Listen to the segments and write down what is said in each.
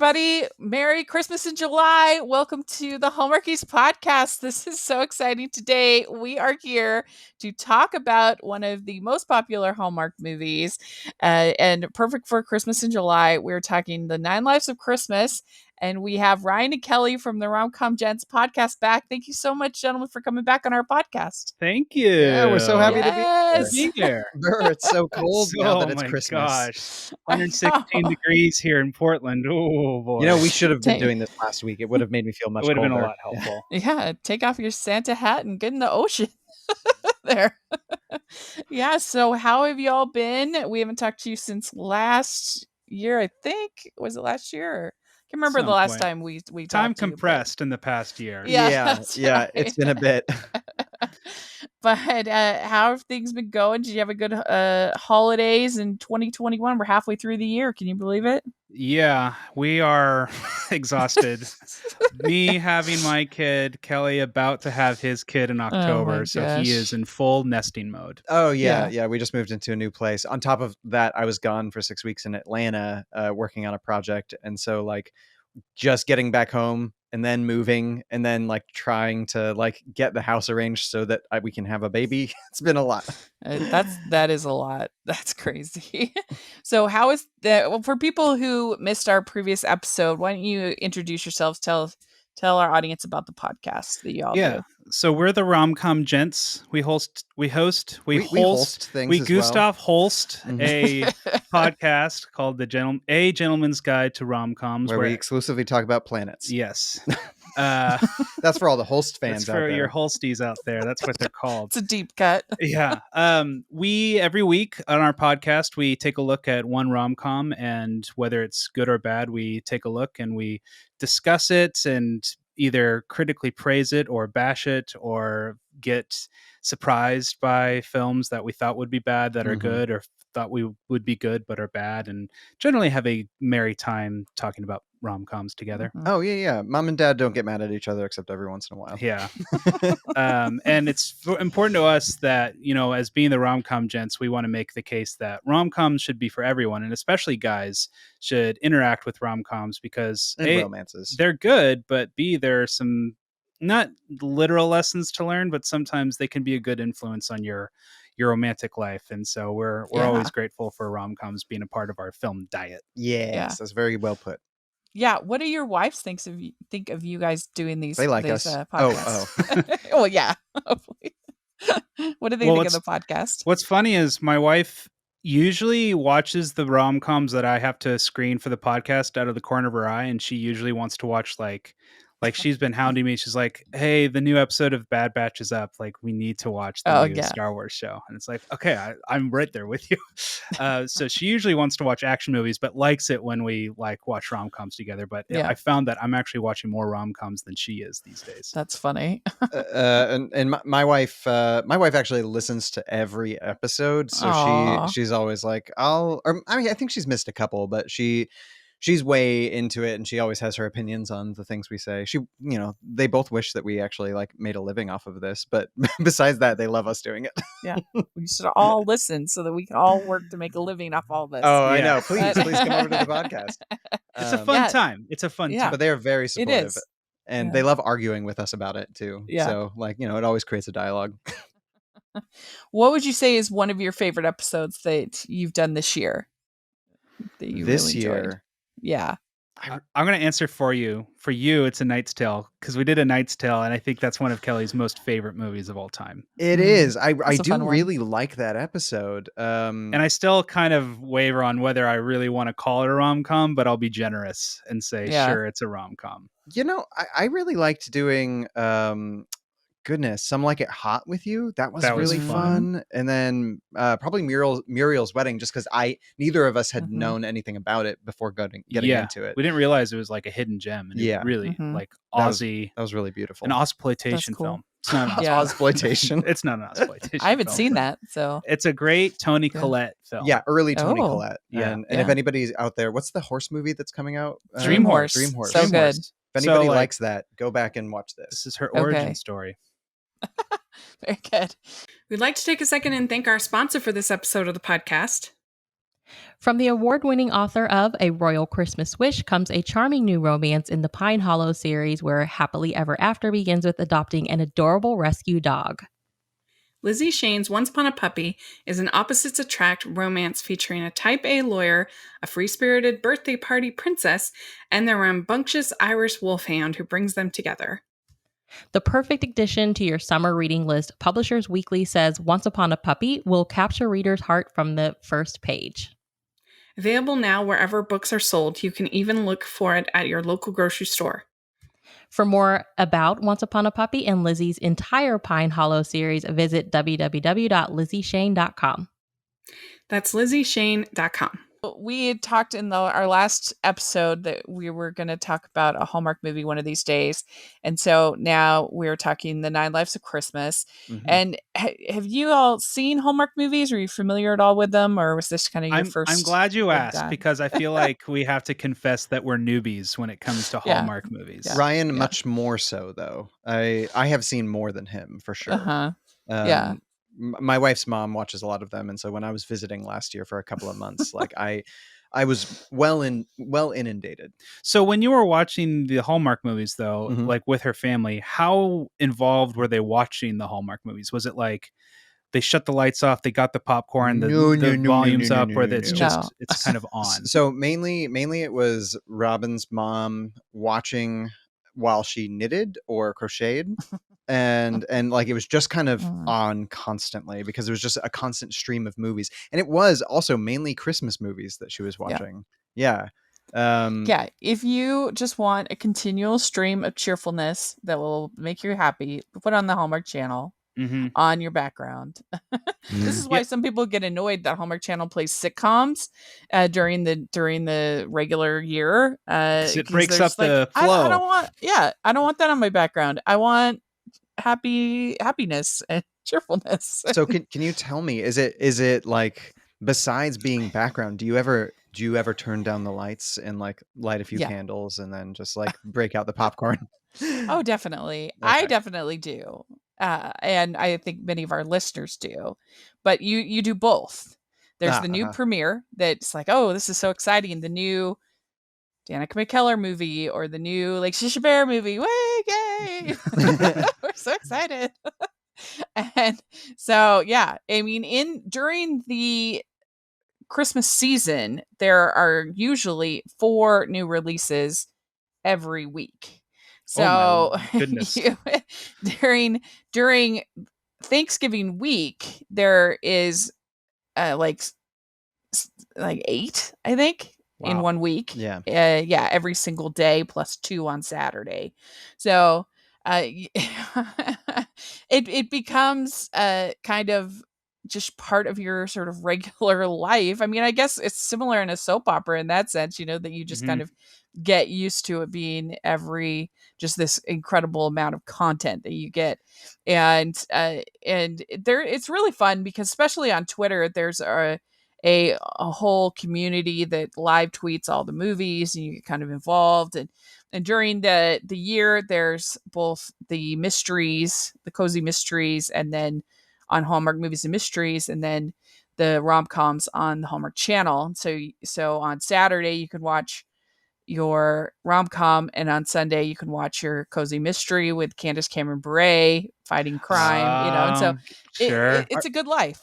everybody. Merry Christmas in July. Welcome to the Hallmarkies podcast. This is so exciting. Today, we are here to talk about one of the most popular Hallmark movies and perfect for Christmas in July. We're talking The 9 Lives of Christmas. And we have Ryan and Kelly from the Rom-Com Gents podcast back. Thank you so much, gentlemen, for coming back on our podcast. Thank you. Yeah, we're so happy Yes. to be here. It's so cold now that it's my Christmas. Gosh, 116 degrees here in Portland. Oh boy! You know, we should have been doing this last week. It would have made me feel much colder. It would have been a lot helpful. Yeah, take off your Santa hat and get in the ocean. There. Yeah, so how have you all been? We haven't talked to you since last year, I think. Was it last year? I can't remember the last time we talked. Time compressed in the past year. Yeah, right. It's been a bit. But how have things been going? Did you have a good holidays in 2021? We're halfway through the year. Can you believe it? Yeah, we are exhausted. Me having my kid, Kelly about to have his kid in October, so he is in full nesting mode. Oh, yeah. We just moved into a new place. On top of that, I was gone for 6 weeks in Atlanta working on a project. And so, like, just getting back home and then moving and then like trying to like get the house arranged so that we can have a baby. It's been a lot. That is a lot. That's crazy. So how is that? Well, for people who missed our previous episode, why don't you introduce yourselves? Tell our audience about the podcast that you all do. So we're the Rom-Com Gents. We host things. We Gustav Holst a podcast called A Gentleman's Guide to Rom-Coms, where we exclusively talk about planets. Yes. That's for all the Holst fans. That's for your Holsties out there. That's what they're called. It's a deep cut. Yeah. We every week on our podcast we take a look at one rom-com, and whether it's good or bad, we take a look and we discuss it and either critically praise it or bash it or get surprised by films that we thought would be bad that are good, or thought we would be good but are bad, and generally have a merry time talking about rom-coms together. Oh yeah. Mom and dad don't get mad at each other except every once in a while. Yeah. And it's important to us that, you know, as being the rom-com gents, we want to make the case that rom-coms should be for everyone, and especially guys should interact with rom-coms because A, romances, they're good, but B, there are some not literal lessons to learn, but sometimes they can be a good influence on your romantic life. And so we're always grateful for rom-coms being a part of our film diet. Yes, that's very well put. Yeah, what do your wives think of you guys doing these? They like us. Podcasts? Oh, well, yeah. Hopefully. What do they think of the podcast? What's funny is my wife usually watches the rom-coms that I have to screen for the podcast out of the corner of her eye, and she usually wants to watch like she's been hounding me. She's like, "Hey, the new episode of Bad Batch is up. Like, we need to watch the new Star Wars show." And it's like, okay, I'm right there with you. So she usually wants to watch action movies, but likes it when we like watch rom-coms together. But I found that I'm actually watching more rom-coms than she is these days. That's funny. And my wife actually listens to every episode. So she's always like, I think she's missed a couple, but she's way into it, and she always has her opinions on the things we say. They both wish that we actually like made a living off of this, but besides that, they love us doing it. Yeah, we should all listen so that we can all work to make a living off all this. Oh, I know. Please come over to the podcast. It's a fun time. It's a fun time. But they are very supportive. It is. And they love arguing with us about it too. Yeah. So it always creates a dialogue. What would you say is one of your favorite episodes that you've done this year? That you this really year. enjoyed? Yeah. I'm going to answer for you. For you, it's A Knight's Tale, because we did A Knight's Tale, and I think that's one of Kelly's most favorite movies of all time. It is. I do really like that episode. And I still kind of waver on whether I really want to call it a rom-com, but I'll be generous and say, sure, it's a rom-com. I really liked doing Some Like It Hot with You. That was really fun. And then probably Muriel's Wedding, just because neither of us had known anything about it before getting into it. We didn't realize it was like a hidden gem, and it really like Aussie. That was really beautiful. An Ausploitation film. It's not an Ausploitation. It's not an Ausploitation. I haven't seen that, so it's a great Tony Collette film. Yeah, early Tony Collette. Yeah. And if anybody's out there, what's the horse movie that's coming out? Dream Horse. So good. If anybody likes that, go back and watch this. This is her origin story. Very good. We'd like to take a second and thank our sponsor for this episode of the podcast. From the award-winning author of A Royal Christmas Wish comes a charming new romance in the Pine Hollow series where Happily Ever After begins with adopting an adorable rescue dog. Lizzie Shane's Once Upon a Puppy is an opposites attract romance featuring a type A lawyer, a free-spirited birthday party princess, and their rambunctious Irish wolfhound who brings them together. The perfect addition to your summer reading list, Publishers Weekly says Once Upon a Puppy will capture readers' heart from the first page. Available now wherever books are sold. You can even look for it at your local grocery store. For more about Once Upon a Puppy and Lizzie's entire Pine Hollow series, visit www.lizzieshane.com. That's lizzieshane.com. We had talked in our last episode that we were going to talk about a Hallmark movie one of these days. And so now we're talking The 9 Lives of Christmas. Mm-hmm. And have you all seen Hallmark movies? Are you familiar at all with them? Or was this kind of your first? I'm glad you big asked dive? because I feel like we have to confess that we're newbies when it comes to Yeah. Hallmark movies. Yeah. Ryan, much more so, though. I have seen more than him, for sure. Uh-huh. Yeah. My wife's mom watches a lot of them, and so when I was visiting last year for a couple of months, like I was well inundated. So when you were watching the Hallmark movies, though, Mhm. like with her family, how involved were they watching the Hallmark movies? Was it like they shut the lights off, they got the popcorn, the volumes up, or it's just it's kind of on? So mainly it was Robin's mom watching while she knitted or crocheted. And like it was just kind of on constantly because there was just a constant stream of movies, and it was also mainly Christmas movies that she was watching. Yeah. If you just want a continual stream of cheerfulness that will make you happy, put on the Hallmark Channel on your background. This is why some people get annoyed that Hallmark Channel plays sitcoms during the regular year. It breaks up the flow. I don't want that on my background. I want happiness and cheerfulness. So can you tell me, is it like, besides being background, do you ever turn down the lights and like light a few candles and then just like break out the popcorn? Oh, definitely. Okay. I definitely do. And I think many of our listeners do, but you do both. There's the new premiere that's like, oh, this is so exciting. The new Danica McKellar movie or the new like Shisha Bear movie. Way, yay! We're so excited. And so, yeah, I mean, during the Christmas season, there are usually 4 new releases every week. So oh my goodness. during Thanksgiving week, there is like 8, I think. Wow. In 1 week. Yeah. Every single day plus 2 on Saturday. So it becomes kind of just part of your sort of regular life. I mean, I guess it's similar in a soap opera in that sense, that you just kind of get used to it being just this incredible amount of content that you get. And there, it's really fun because especially on Twitter, there's a whole community that live tweets all the movies and you get kind of involved. And during the year, there's both the mysteries, the cozy mysteries, and then on Hallmark Movies and Mysteries, and then the rom-coms on the Hallmark Channel. So on Saturday, you can watch your rom-com, and on Sunday, you can watch your cozy mystery with Candace Cameron Bure fighting crime, and so it's a good life.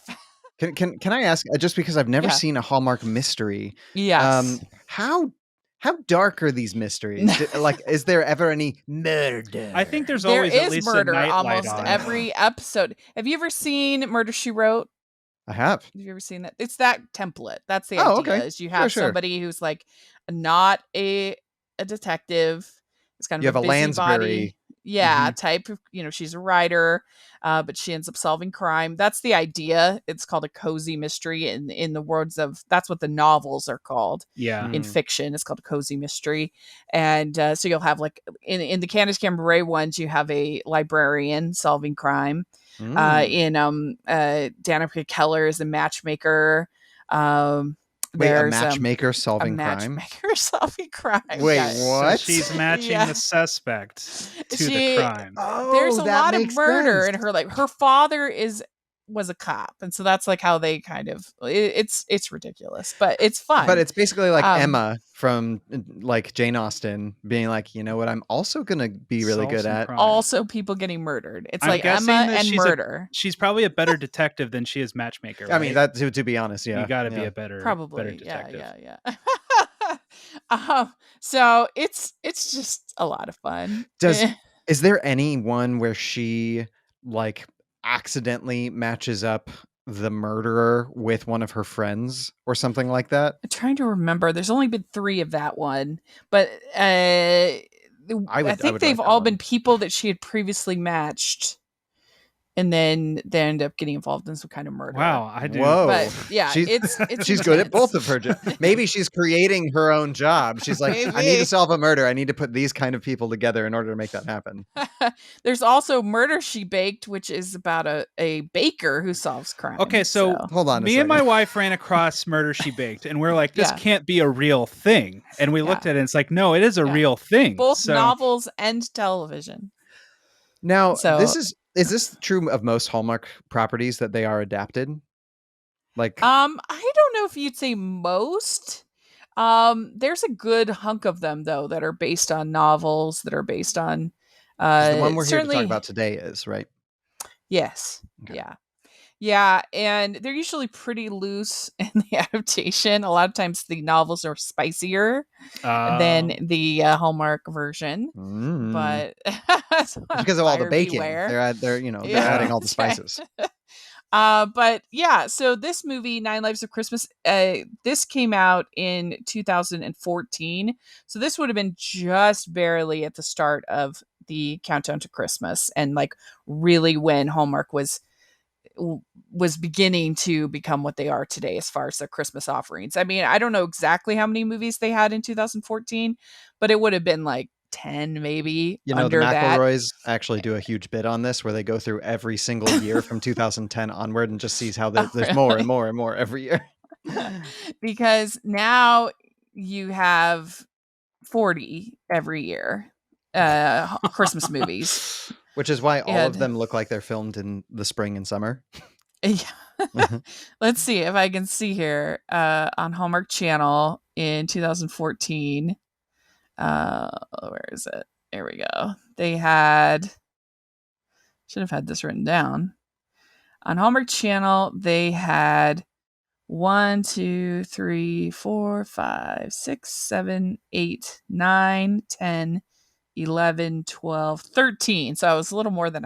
Can I ask, just because I've never seen a Hallmark mystery? Yes. How dark are these mysteries? Like, is there ever any murder? I think there always at least murder a night almost light on. Every episode. Have you ever seen Murder, She Wrote? I have. Have you ever seen that? It's that template. That's the idea. Okay. Is you have somebody who's like not a detective. It's kind of you have a Lansbury type of, she's a writer, but she ends up solving crime. That's the idea. It's called a cozy mystery in the words of, that's what the novels are called. Yeah. In fiction, it's called a cozy mystery. And so you'll have like in the Candace Cameron Bure ones, you have a librarian solving crime. In Danica Keller is a matchmaker. Wait, a matchmaker solving crime? A matchmaker solving crime. Wait, what? So she's matching the suspect to the crime. There's a lot of murder in her life. Her father is was a cop, and so that's like how they kind of it's ridiculous, but it's fun. But it's basically like Emma from like Jane Austen being like, you know what, I'm also gonna be really Solve good some at. crime. Also people getting murdered. It's I'm like guessing Emma that and murder. She's probably a better detective than she is matchmaker. Right? I mean, that to be honest, yeah, you got to be yeah. a better Probably. detective. Yeah. So it's just a lot of fun. Is there any one where she like accidentally matches up the murderer with one of her friends or something like that? I'm trying to remember. There's only been 3 of that one, but I think would they've like that all one. been people that she had previously matched, and then they end up getting involved in some kind of murder. Wow, I do. Whoa. But yeah, She's it's she's good at intense. both of her jobs. Maybe she's creating her own job. She's like, I need Maybe. to solve a murder. I need to put these kind of people together in order to make that happen. There's also Murder She Baked, which is about a baker who solves crime. Okay, so hold on a me and my second. wife ran across Murder She Baked, and we're like, this Yeah. can't be a real thing. And we looked at it, and it's like, no, it is a real thing. Both novels and television. Now, So is this true of most Hallmark properties that they are adapted? Like, I don't know if you'd say most. There's a good hunk of them though that are based on novels, that are based on the one we're here to certainly talk about today is, right? Yes. Okay. Yeah. Yeah, and they're usually pretty loose in the adaptation. A lot of times the novels are spicier than the Hallmark version. But because of all the buyer baking, beware. they're they're adding all the spices. But yeah, so this movie, 9 Lives of Christmas, this came out in 2014. So this would have been just barely at the start of the countdown to Christmas, and like really when Hallmark was beginning to become what they are today as far as their Christmas offerings. I mean, I don't know exactly how many movies they had in 2014, but it would have been like 10 maybe. You know, under the that. McElroys actually do a huge bit on this where they go through every single year from 2010 onward and just sees how there's more and more and more every year. Because now you have 40 every year Christmas movies. Which is why all of them look like they're filmed in the spring and summer. Yeah. Let's see if I can see here on Hallmark Channel in 2014. Where is it? There we go. They had, should have had this written down. On Hallmark Channel, they had 1, 2, 3, 4, 5, 6, 7, 8, 9, 10, 11, 12, 13. So it was a little more than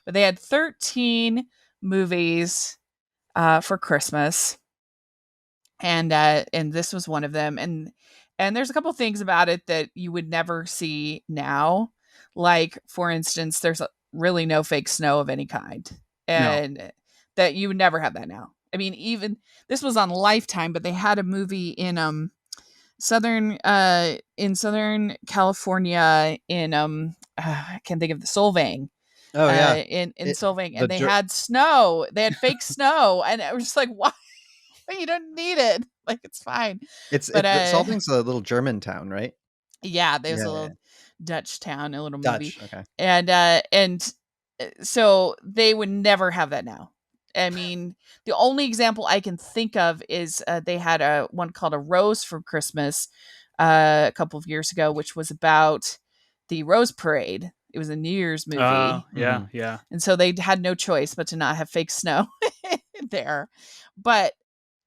but they had 13 movies for Christmas. And this was one of them. And there's a couple things about it that you would never see now. Like, for instance, there's really no fake snow of any kind. And that you would never have that now. I mean, even this was on Lifetime, but they had a movie in Southern California in I can't think of the Solvang. Oh yeah, in Solvang, and they had snow. They had fake snow, and I was just like, why? You don't need it. Like, it's fine. Solvang's a little German town, right? Yeah, there's a little Dutch town, a little movie. Okay. And so they would never have that now. I mean, the only example I can think of is they had one called A Rose for Christmas a couple of years ago, which was about the Rose Parade. It was a New Year's movie. Yeah. And so they had no choice but to not have fake snow there. But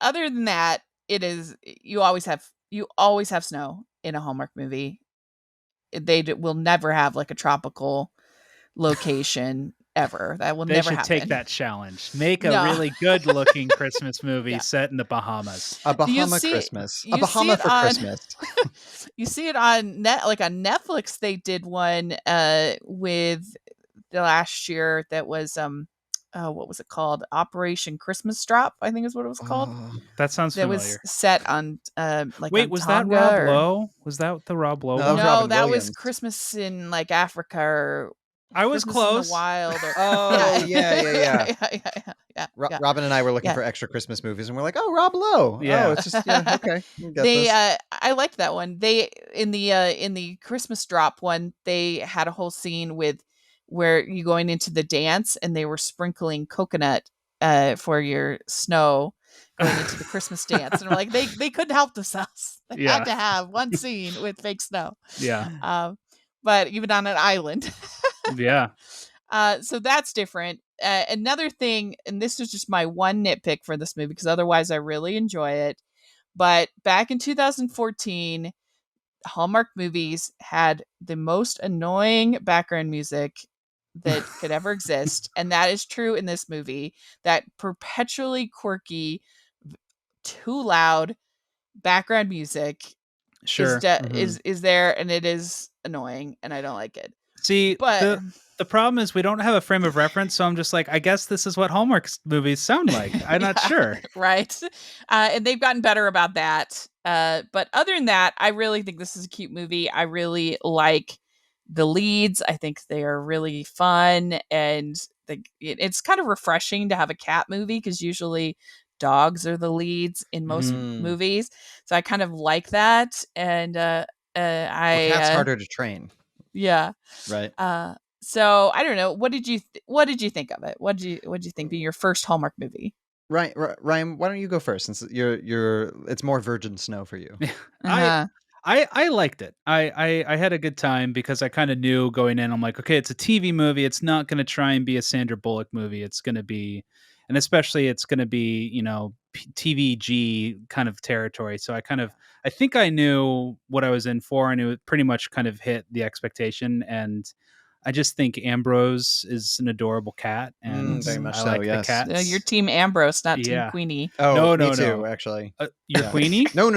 other than that, it is, you always have snow in a Hallmark movie. They will never have like a tropical location ever. That will never happen. They should take that challenge. Make a really good looking Christmas movie set in the Bahamas. A Bahama Christmas. A Bahama for Christmas. You see it on on Netflix. They did one with the last year that was what was it called? Operation Christmas Drop, I think is what it was called. That sounds familiar. That was set on Wait, was that Rob Lowe? Was that the Rob Lowe? No, that was Christmas in like Africa or I was Christmas close. in the wild. Yeah. Robin and I were looking for extra Christmas movies, and we're like, "Oh, Rob Lowe. Yeah. Oh, it's just okay." I liked that one. They in the Christmas Drop one, they had a whole scene where you going into the dance, and they were sprinkling coconut for your snow going into the Christmas dance. And we're like, they couldn't help themselves. They Yeah. had to have one scene with fake snow. Yeah. But even on an island. Yeah. So that's different. Another thing, and this was just my one nitpick for this movie, because otherwise I really enjoy it. But back in 2014, Hallmark movies had the most annoying background music that could ever exist. And that is true in this movie. That perpetually quirky, too loud background music Sure. is there, and it is annoying, and I don't like it. See, But the problem is we don't have a frame of reference, so I'm just like, I guess this is what Hallmark movies sound like. I'm not sure. Right. And they've gotten better about that. But other than that, I really think this is a cute movie. I really like the leads. I think they are really fun, and it's kind of refreshing to have a cat movie, because usually dogs are the leads in most movies. So I kind of like that. And Cat's harder to train. Yeah. Right. So I don't know. What did you think of it? What did you think being your first Hallmark movie? Right, Ryan, why don't you go first, since you're it's more virgin snow for you. I liked it. I had a good time, because I kind of knew going in, I'm like, okay, it's a TV movie. It's not going to try and be a Sandra Bullock movie. It's going to be, and especially it's going to be, TVG kind of territory. So I think I knew what I was in for, and it pretty much kind of hit the expectation. And I just think Ambrose is an adorable cat, and very much I so, like yes. the cat. You're Team Ambrose, not Team Yeah. Queenie. Oh, No, me too, no. actually. You're Yeah. Queenie? No.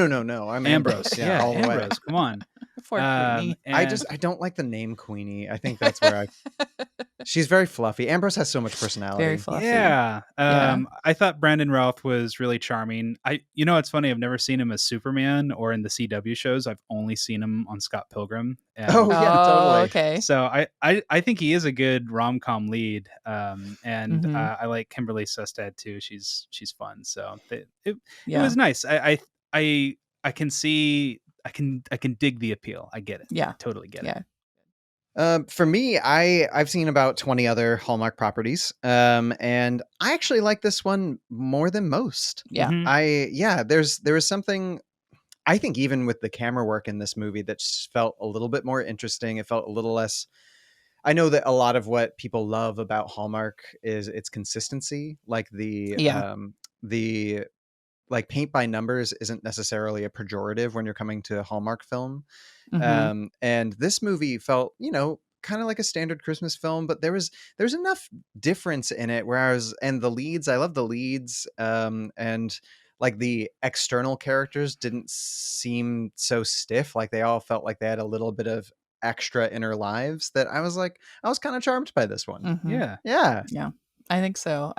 I'm Ambrose. Yeah, all the way. Ambrose. Come on. Poor Queenie. I don't like the name Queenie. I think that's where she's very fluffy. Ambrose has so much personality. Very fluffy. Yeah. Yeah. I thought Brandon Routh was really charming. It's funny. I've never seen him as Superman or in the CW shows. I've only seen him on Scott Pilgrim. And Oh, yeah, totally. Okay. So I think he is a good rom-com lead. I like Kimberly Sustad too. She's fun. So it was nice. I can see, I can dig the appeal. I get it. Yeah. I totally get it. For me, I've seen about 20 other Hallmark properties, and I actually like this one more than most. Yeah. There was something, I think, even with the camera work in this movie, that just felt a little bit more interesting. It felt a little less. I know that a lot of what people love about Hallmark is its consistency, like the like paint by numbers isn't necessarily a pejorative when you're coming to a Hallmark film. And this movie felt, kind of like a standard Christmas film, but there's enough difference in it and the leads, I love the leads. And like the external characters didn't seem so stiff. Like they all felt like they had a little bit of extra inner lives that I was kind of charmed by this one. Yeah. I think so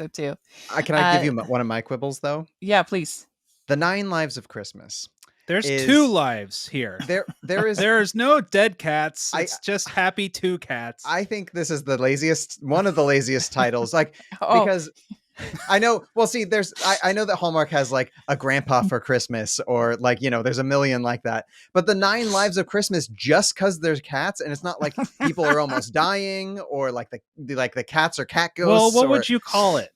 too. Can I give you one of my quibbles though? Yeah, please. The 9 Lives of Christmas. There's 2 lives here. There is there's no dead cats. It's just happy 2 cats. I think this is one of the laziest titles. Because I know, well, see, I know that Hallmark has like a grandpa for Christmas, or like, there's a million like that, but the 9 Lives of Christmas, just because there's cats, and it's not like people are almost dying, or like the cats are cat ghosts. Well, what would you call it?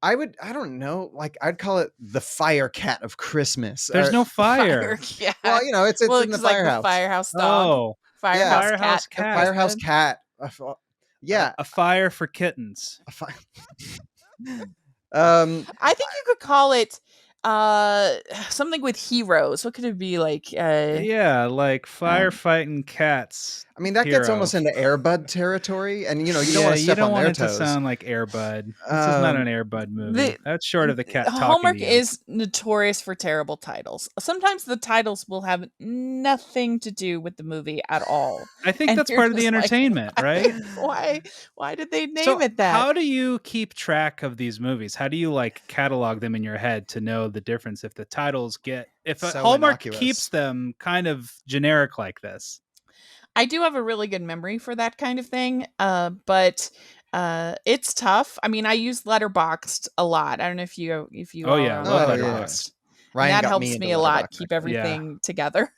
I don't know. Like, I'd call it the Fire Cat of Christmas. There's no fire. Cat. Well, it's in the firehouse. Like the firehouse dog. Oh, Firehouse cat. Firehouse cat. Yeah. A fire for kittens. I think you could call it something with heroes. What could it be like? Like firefighting cats. I mean, that gets almost into Air Bud territory, and you don't want to step on their toes. You don't want it to sound like Air Bud. This is not an Air Bud movie. That's short of the cat talking. Hallmark is notorious for terrible titles. Sometimes the titles will have nothing to do with the movie at all. I think that's part of the entertainment, right? Why did they name it that? How do you keep track of these movies? How do you catalog them in your head to know the difference if the titles if Hallmark keeps them kind of generic like this? I do have a really good memory for that kind of thing, but it's tough. I mean, I use Letterboxd a lot. I don't know if you are on Letterboxd. Ryan that got helps me a lot. Keep everything together.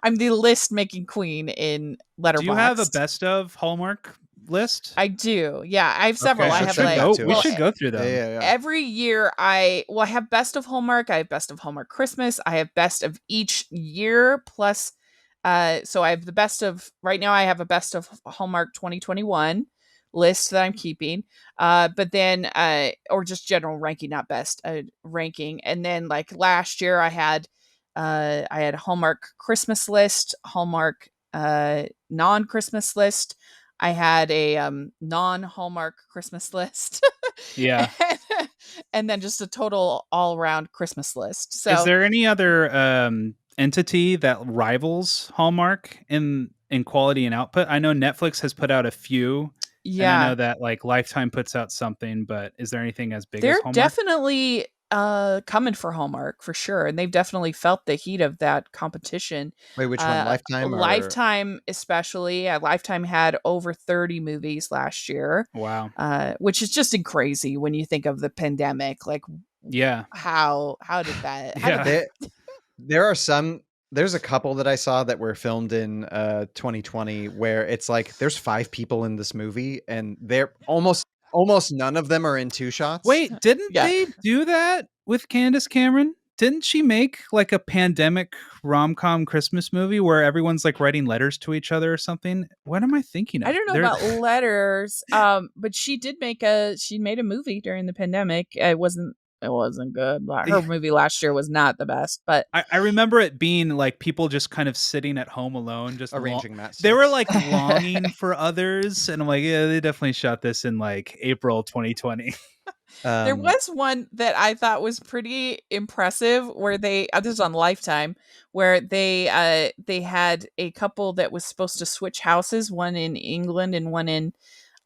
I'm the list making queen in Letterboxd. Do you have a best of Hallmark list? I do. Yeah, I have several. Okay, I should have send like that to we us. should go through them. Yeah. every year I have best of Hallmark, I have best of Hallmark Christmas, I have best of each year plus so I have the best of right now I have a best of Hallmark 2021 list that I'm keeping. But then or just general ranking, not best ranking. And then like last year I had Hallmark Christmas list, Hallmark non-Christmas list. I had a non-Hallmark Christmas list. Yeah. And then just a total all-around Christmas list. So Is there any other entity that rivals Hallmark in quality and output? I know Netflix has put out a few, and I yeah, know that like Lifetime puts out something, but is there anything as big as they're Hallmark? definitely coming for Hallmark for sure, and they've definitely felt the heat of that competition. Wait, which one? Lifetime or Lifetime especially. Lifetime had over 30 movies last year, Wow. which is just crazy when you think of the pandemic. Like, Yeah. how did that? How Yeah. did there are some. There's a couple that I saw that were filmed in 2020 where it's like there's 5 people in this movie and they're almost none of them are in 2 shots. Wait, didn't Yeah. they do that with Candace Cameron? Didn't she make like a pandemic rom-com Christmas movie where everyone's like writing letters to each other or something? What am I thinking of? I don't know about letters, but she made a movie during the pandemic. It wasn't good. Her movie last year was not the best, but I remember it being like people just kind of sitting at home alone, just Arranging that. They were like longing for others, and I'm like, yeah, they definitely shot this in like April 2020. there was one that I thought was pretty impressive where this is on Lifetime, where they had a couple that was supposed to switch houses, one in England and one in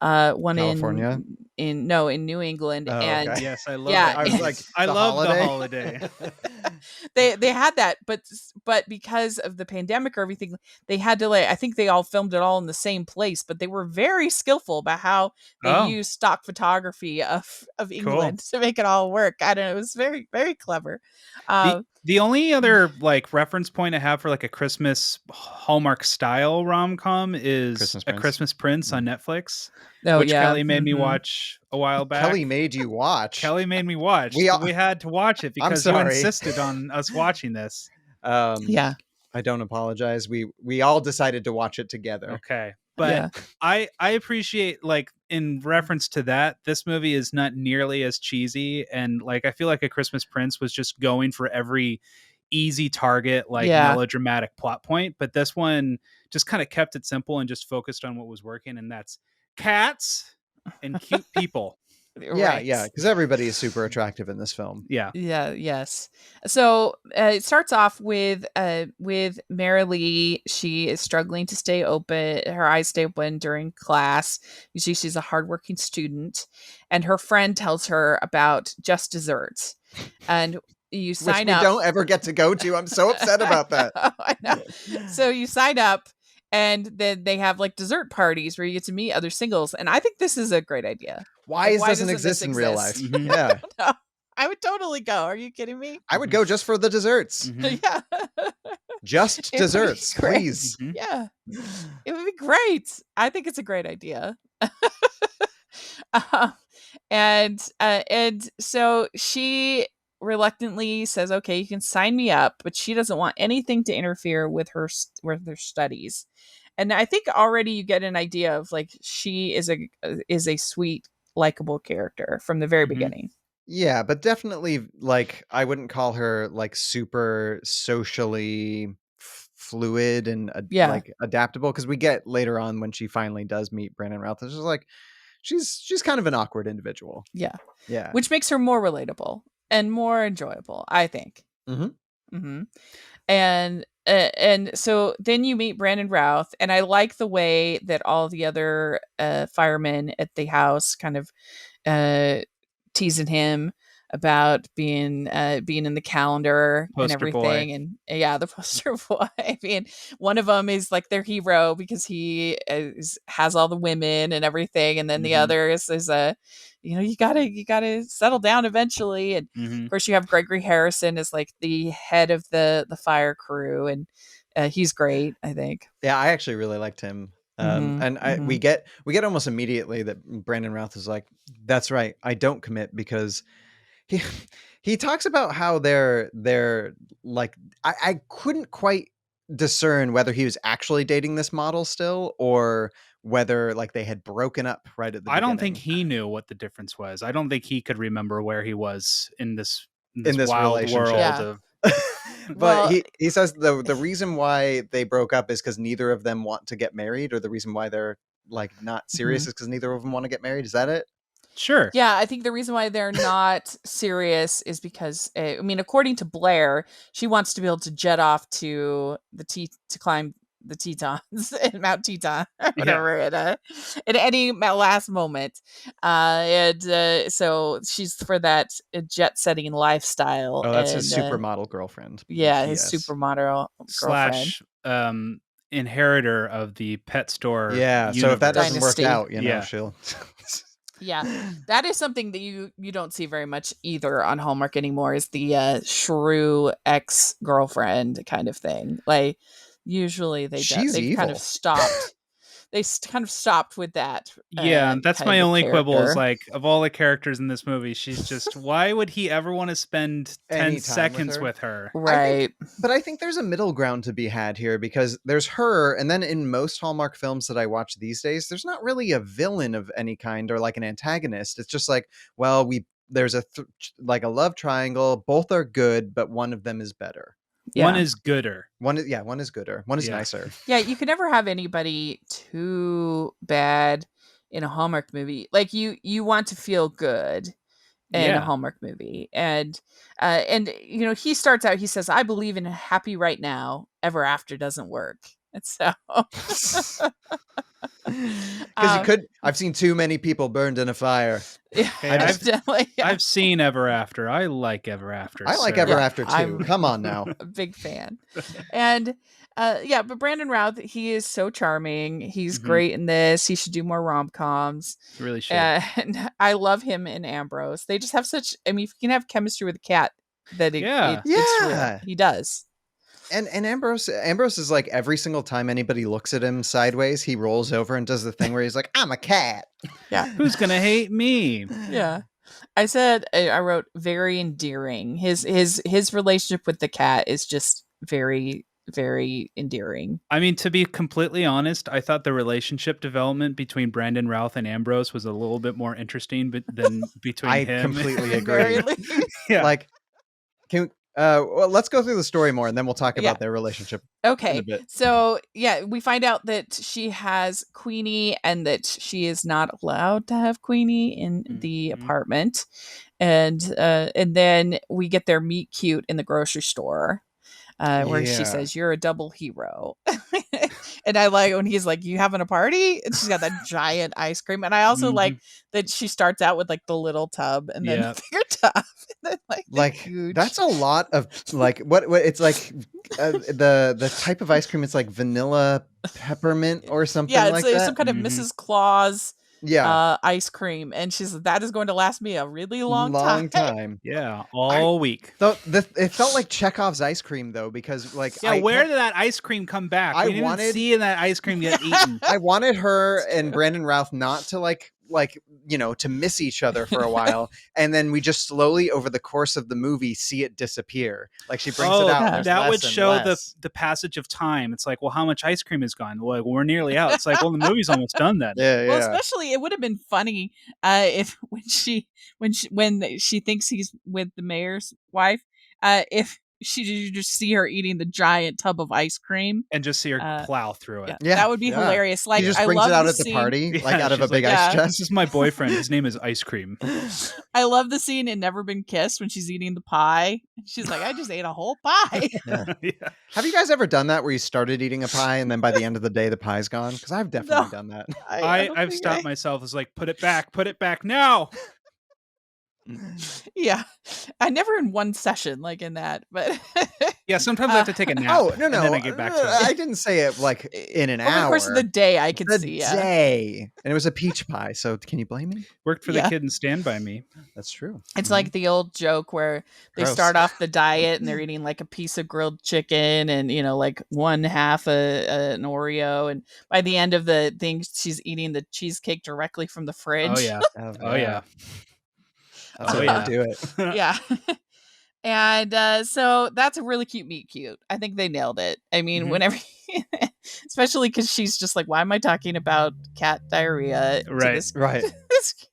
California? in New England. Oh, And okay. Yes, I love Yeah. it. I was like, I The love holiday? the holiday. they had that, but because of the pandemic or everything, they had to I think they all filmed it all in the same place, but they were very skillful about how they Oh. used stock photography of England to make it all work. I don't know, it was very, very clever. The only other like reference point I have for like a Christmas Hallmark style rom-com is Christmas A Prince. Christmas Prince on Netflix, Oh, which yeah. Kelly made me Mhm. watch a while back. Kelly made you watch. Kelly made me watch. We all- We had to watch it because you sorry. insisted on us watching this. Yeah. I don't apologize. We all decided to watch it together. Okay. But Yeah. I appreciate like in reference to that, this movie is not nearly as cheesy, and like I feel like A Christmas Prince was just going for every easy target, like Yeah. melodramatic plot point, but this one just kind of kept it simple and just focused on what was working, and that's cats and cute people. Yeah, Right. yeah, because everybody is super attractive in this film. Yeah. Yeah. Yes. So it starts off with Marilee. She is struggling to stay open. Her eyes stay open during class. You see, she's a hardworking student, and her friend tells her about Just Desserts, and you Which sign we up. don't ever get to go to. I'm so upset about that. I know. So you sign up, and then they have like dessert parties where you get to meet other singles, and I think this is a great idea. Why Why doesn't doesn't exist this in real life? exist? Mhm. Yeah, No, I would totally go. Are you kidding me? I would go just for the desserts. Mhm. Yeah. Just It would be desserts, great. please. Mhm. Yeah. It would be great. I think it's a great idea. Um, and so she reluctantly says, "Okay, you can sign me up," but she doesn't want anything to interfere with her studies. And I think already you get an idea of like she is a sweet, likable character from the very Mhm. beginning. Yeah, but definitely, like, I wouldn't call her like super socially fluid and Yeah. like adaptable, because we get later on when she finally does meet Brandon Routh, it's just like she's kind of an awkward individual. Yeah. Yeah. Which makes her more relatable and more enjoyable, I think. Mhm. Mm-hmm. And so then you meet Brandon Routh, and I like the way that all the other firemen at the house kind of teasing him about being in the calendar and Poster everything. boy. And yeah, the poster boy. I mean, one of them is like their hero because he has all the women and everything, and then the Mhm. other is a you gotta settle down eventually. And Mhm. of course you have Gregory Harrison as like the head of the fire crew, and he's great, I think. Yeah, I actually really liked him And we get almost immediately that Brandon Routh is like, that's right, I don't commit, because he he talks about how they're like, I couldn't quite discern whether he was actually dating this model still, or whether like they had broken up right at the I beginning. don't think he knew what the difference was. I don't think he could remember where he was in this In this wild relationship. world Yeah. of. But Well- he says the reason why they broke up is because neither of them want to get married, or the reason why they're like not serious is because neither of them want to get married. Is that it? Sure. Yeah, I think the reason why they're not serious is because, I mean, according to Blair, she wants to be able to jet off to to climb the Tetons, Mount Teton, whatever, at any last moment, so she's for that jet setting lifestyle. Oh, that's and, his supermodel girlfriend. Yeah, his Yes. supermodel girlfriend. / inheritor of the pet store. Yeah. So if that universe. doesn't work Dynasty. out, you know, Yeah. she'll. Yeah, that is something that you don't see very much either on Hallmark anymore, is the shrew ex-girlfriend kind of thing. Like, usually they've kind evil. of stopped. They kind of stopped with that. Yeah, that's kind my of only quibble is character. like, of all the characters in this movie, she's just, why would he ever want to spend 10 Any time seconds with with her? Right. But I think there's a middle ground to be had here, because there's her, and then in most Hallmark films that I watch these days, there's not really a villain of any kind or like an antagonist. It's just like, well, there's like a love triangle. Both are good, but one of them is better. Yeah. One is gooder. One is gooder. One is nicer. Yeah, you can never have anybody too bad in a Hallmark movie. Like, you want to feel good in a Hallmark movie. And you know, he starts out, he says, I believe in happy right now, ever after doesn't work. And so Because you could. I've seen too many people burned in a fire. Yeah, Hey, I've seen Ever After. I like Ever After. I like sir. Ever After too. I'm Come on now. a big fan. And but Brandon Routh, he is so charming. He's great in this. He should do more rom-coms. He really should. And I love him and Ambrose. They just have such, I mean, if you can have chemistry with a cat, that it's real. He does. And Ambrose is like, every single time anybody looks at him sideways, he rolls over and does the thing where he's like, I'm a cat. Yeah. Who's gonna hate me? Yeah. I wrote very endearing. His relationship with the cat is just very, very endearing. I mean, to be completely honest, I thought the relationship development between Brandon Routh and Ambrose was a little bit more interesting than between I him. completely agree. Yeah. Like, well, let's go through the story more, and then we'll talk about their relationship. Okay. In a bit. So yeah, we find out that she has Queenie, and that she is not allowed to have Queenie in the apartment. And then we get their meet cute in the grocery store. Where she says, you're a double hero. And I like when he's like, you having a party? And she's got that giant ice cream. And I also like that she starts out with like the little tub, and then the bigger tub. And then, like huge. That's a lot of like what it's like the type of ice cream. It's like vanilla peppermint or something. Yeah, it's like that. some kind of Mrs. Claus yeah, ice cream, and she's that is going to last me a really long time. Yeah, all week. So it felt like Chekhov's ice cream though, because like where did that ice cream come back? We didn't see that ice cream get eaten. I wanted her and Brandon Routh not to like to miss each other for a while, and then we just slowly over the course of the movie see it disappear. Like she brings it out. And that would and show less. the passage of time. It's like, well, how much ice cream is gone? Well, we're nearly out. It's like, well, the movie's almost done then. Yeah. Well, especially it would have been funny if when she thinks he's with the mayor's wife, if you just see her eating the giant tub of ice cream and just see her plow through it. Yeah, that would be hilarious. Like, he just I brings love it out the at the scene. party, like out of a big ice chest. This is my boyfriend. His name is Ice Cream. I love the scene in Never Been Kissed when she's eating the pie. She's like, I just ate a whole pie. Have you guys ever done that where you started eating a pie and then by the end of the day the pie's gone? Because I've definitely done that. I've stopped myself. It's like, put it back now. Yeah. I never in one session like in that, but Yeah, sometimes I have to take a nap. Oh, no, And then no. I get back to it. I didn't say it like in an over hour. the course of the day I could The see. Yeah. day. And it was a peach pie. So can you blame me? Worked for the Yeah. kid and Stand By Me. That's true. It's like the old joke where they Gross. start off the diet and they're eating like a piece of grilled chicken and, you know, like one half an Oreo. And by the end of the thing, she's eating the cheesecake directly from the fridge. Oh, yeah. Oh, yeah. That's Oh, how yeah. they do it. Yeah. And so that's a really cute meet cute. I think they nailed it. I mean, Mhm. whenever, especially because she's just like, why am I talking about cat diarrhea to Right. this, Right. this guy?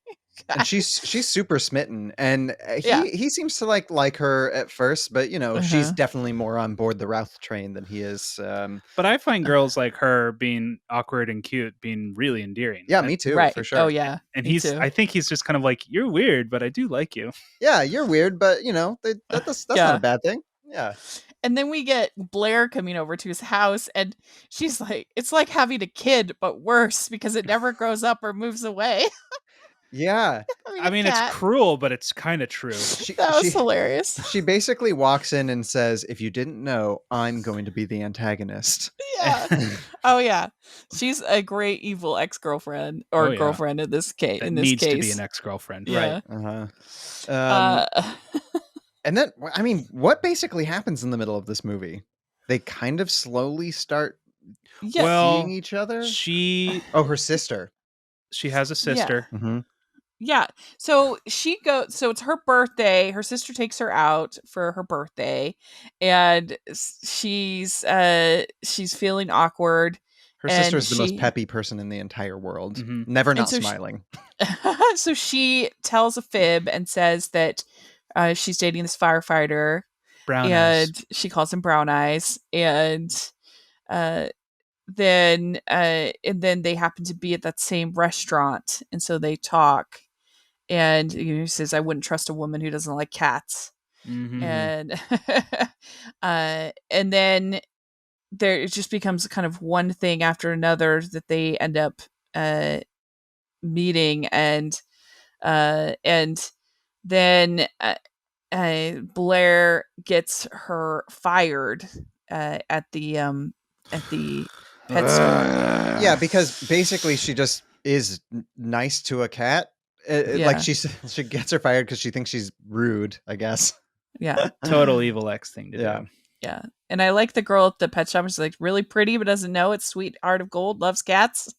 And she's super smitten, and Yeah. he seems to like her at first, but you know she's Uh-huh. definitely more on board the Routh train than he is. But I find girls like her being awkward and cute being really endearing. Yeah, me too, Right. for sure. Oh yeah. And me too. I think he's just kind of like, you're weird, but I do like you. Yeah, you're weird, but you know that's Yeah. not a bad thing. Yeah. And then we get Blair coming over to his house, and she's like, it's like having a kid, but worse because it never grows up or moves away. Yeah. I mean, it's cruel, but it's kind of true. That was hilarious. She basically walks in and says, "If you didn't know, I'm going to be the antagonist." Yeah. Oh yeah. She's a great evil ex-girlfriend or girlfriend in this case. That in this needs case, to be an ex-girlfriend, yeah. right? And then, I mean, what basically happens in the middle of this movie? They kind of slowly start seeing each other. Her sister. She has a sister. Yeah. Mm-hmm. Yeah. So so it's her birthday. Her sister takes her out for her birthday, and she's feeling awkward. Her sister is the most peppy person in the entire world. Mm-hmm. Never not smiling. So she tells a fib and says that she's dating this firefighter. Brown Eyes. She calls him Brown Eyes. And then they happen to be at that same restaurant, and so they talk. And he says, "I wouldn't trust a woman who doesn't like cats." Mm-hmm. And then it just becomes kind of one thing after another that they end up meeting, and then Blair gets her fired at the pet store. Yeah, because basically she just is nice to a cat. Like she gets her fired because she thinks she's rude, I guess. Yeah. Total evil ex thing to do. Yeah. And I like the girl at the pet shop. She's like really pretty, but doesn't know it's Sweet Heart of Gold, loves cats.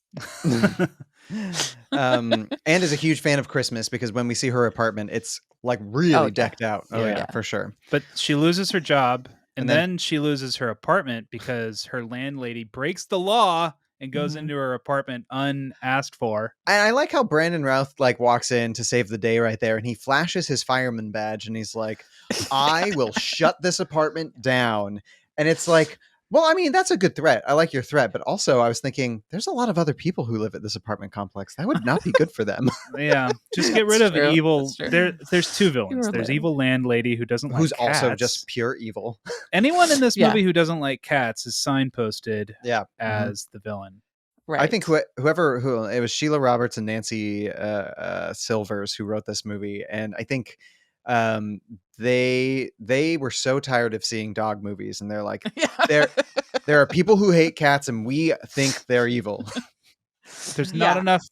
And is a huge fan of Christmas because when we see her apartment, it's like really decked out. Oh yeah, for sure. But she loses her job and then she loses her apartment because her landlady breaks the law and goes into her apartment unasked for. And I like how Brandon Routh like walks in to save the day right there, and he flashes his fireman badge, and he's like, "I will shut this apartment down." And it's like, well, I mean, that's a good threat. I like your threat, but also I was thinking, there's a lot of other people who live at this apartment complex. That would not be good for them. Yeah, just get rid of evil. There's two villains. There's evil landlady who doesn't like who's cats. Also just pure evil. Anyone in this movie who doesn't like cats is signposted as the villain. Right. I think whoever it was Sheila Roberts and Nancy Silvers who wrote this movie, and I think they were so tired of seeing dog movies, and they're like, there are people who hate cats, and we think they're evil. There's not enough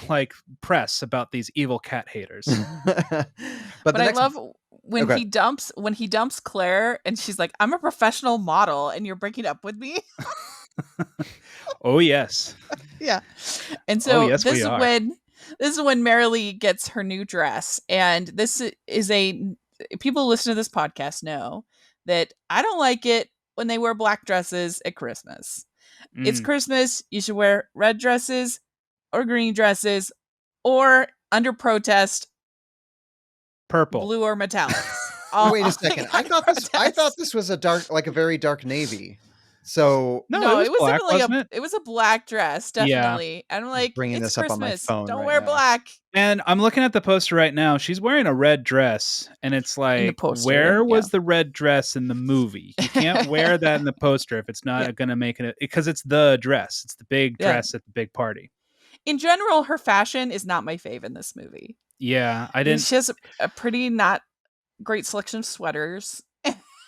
like press about these evil cat haters. but I love when he dumps Claire, and she's like, "I'm a professional model, and you're breaking up with me." Oh yes. Yeah. And so this is when Marilee gets her new dress, and this is people who listen to this podcast know that I don't like it when they wear black dresses at Christmas. It's Christmas, you should wear red dresses or green dresses, or under protest, purple, blue, or metallics. Wait a second. I thought this was a very dark navy. So no, it was black, wasn't it was a black dress, definitely. Yeah. And I'm like, bringing it's this Christmas. up on my phone. Don't right wear now. black. And I'm looking at the poster right now. She's wearing a red dress, and it's like, where was the red dress in the movie? You can't wear that in the poster if it's not going to make it, because it's the dress. It's the big dress at the big party. in general, her fashion is not my fave in this movie. Yeah, I I mean, didn't. she has a pretty not great selection of sweaters.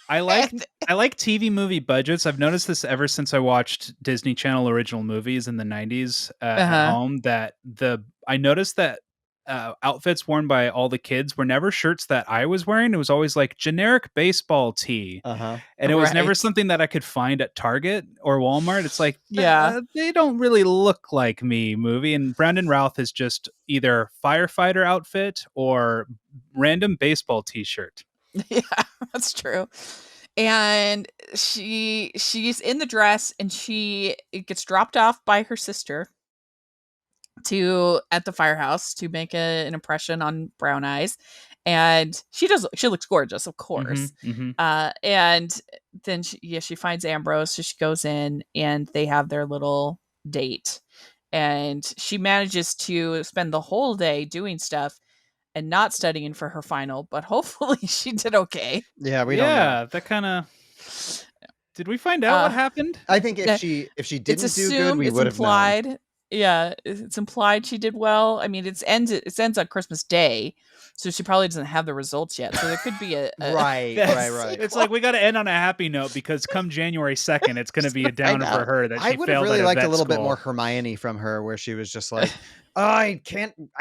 I like And- TV movie budgets. I've noticed this ever since I watched Disney Channel original movies in the 90s at Uh-huh. home, that I noticed that outfits worn by all the kids were never shirts that I was wearing. It was always like generic baseball tee. Uh-huh. And it was never Right. something that I could find at Target or Walmart. It's like, Yeah. they don't really look like me movie. And Brandon Routh is just either firefighter outfit or random baseball t-shirt. Yeah, that's true. And she's in the dress, and it gets dropped off by her sister at the firehouse to make an impression on Brown Eyes. And she looks gorgeous, of course. And then she finds Ambrose, so she goes in and they have their little date. And she manages to spend the whole day doing stuff and not studying for her final, but hopefully she did okay. Yeah, we don't know. That kind of. Did we find out what happened? I think if Yeah, she It's didn't do good, assumed, we it's would have known. implied. Yeah, it's implied she did well. I mean, it ends on Christmas Day, so she probably doesn't have the results yet. So there could be a Right. It's like we got to end on a happy note, because come January 2nd, it's going to be a downer for her that I she would have failed really at liked a vet little bit school. more Hermione from her, where she was just like, I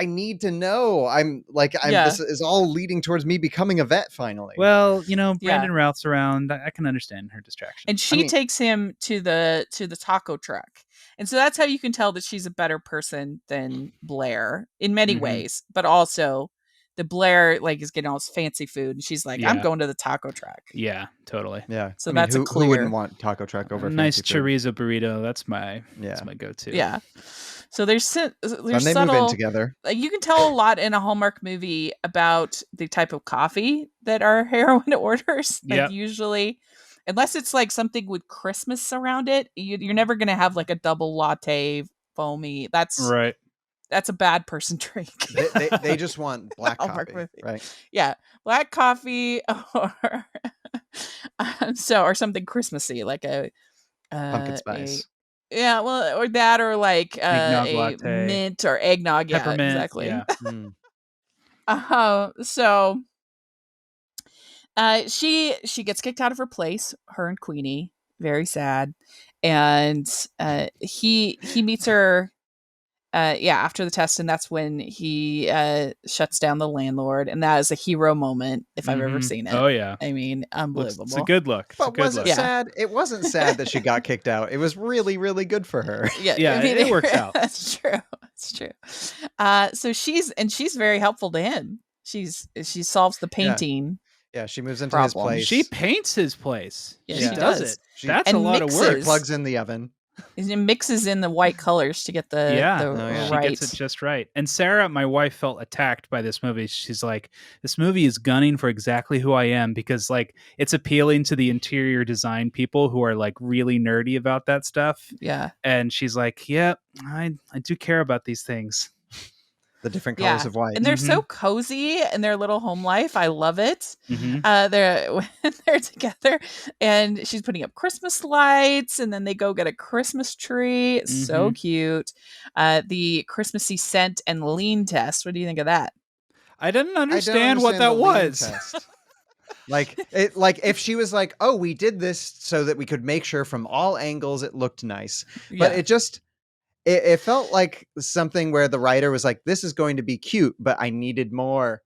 need to know. Yeah. This is all leading towards me becoming a vet finally. Well, Brandon Yeah. Routh's around. I can understand her distraction. And she takes him to the taco truck. And so that's how you can tell that she's a better person than Blair in many ways. But also the Blair is getting all this fancy food, and she's like, I'm going to the taco truck. Yeah, totally. Yeah. So I mean, that's a who wouldn't clear want taco truck over A nice fancy food? chorizo burrito. That's my go-to. Yeah. So there's Then they subtle, move in together. you can tell a lot in a Hallmark movie about the type of coffee that our heroine orders. Yep. Usually, unless it's like something with Christmas around it, you're never going to have like a double latte foamy. That's Right. That's a bad person drink. They just want black Hallmark coffee, movie. right? Yeah, black coffee or or something Christmassy, like a Pumpkin spice. yeah, well, or that, or like Eggnog a latte. mint or eggnog. Yeah, Peppermint. exactly. Yeah. So she gets kicked out of her place, her and Queenie, very sad. And he meets her after the test, and that's when he shuts down the landlord, and that is a hero moment if I've ever seen it. Oh yeah. I mean, unbelievable. It's a good look. But was it sad? It wasn't sad that she got kicked out. It was really, really good for her. Yeah, I mean, it works out. That's true. That's true. So she's very helpful to him. She solves the painting. Yeah, she moves into his place. She paints his place. Yeah, she does it. That's a lot of work. Plugs in the oven. It mixes in the white colors to get the she right. gets it just right. And Sarah, my wife, felt attacked by this movie. She's like, this movie is gunning for exactly who I am, because like it's appealing to the interior design people who are like really nerdy about that stuff. Yeah. And she's like, yeah, I do care about these things. The different colors of white. And they're so cozy in their little home life. I love it. They're together, and she's putting up Christmas lights, and then they go get a Christmas tree. It's so cute. The Christmassy scent and lean test. What do you think of that? I didn't understand what that was. Like if she was like, oh, we did this so that we could make sure from all angles it looked nice. But it just it felt like something where the writer was like, this is going to be cute, but I needed more.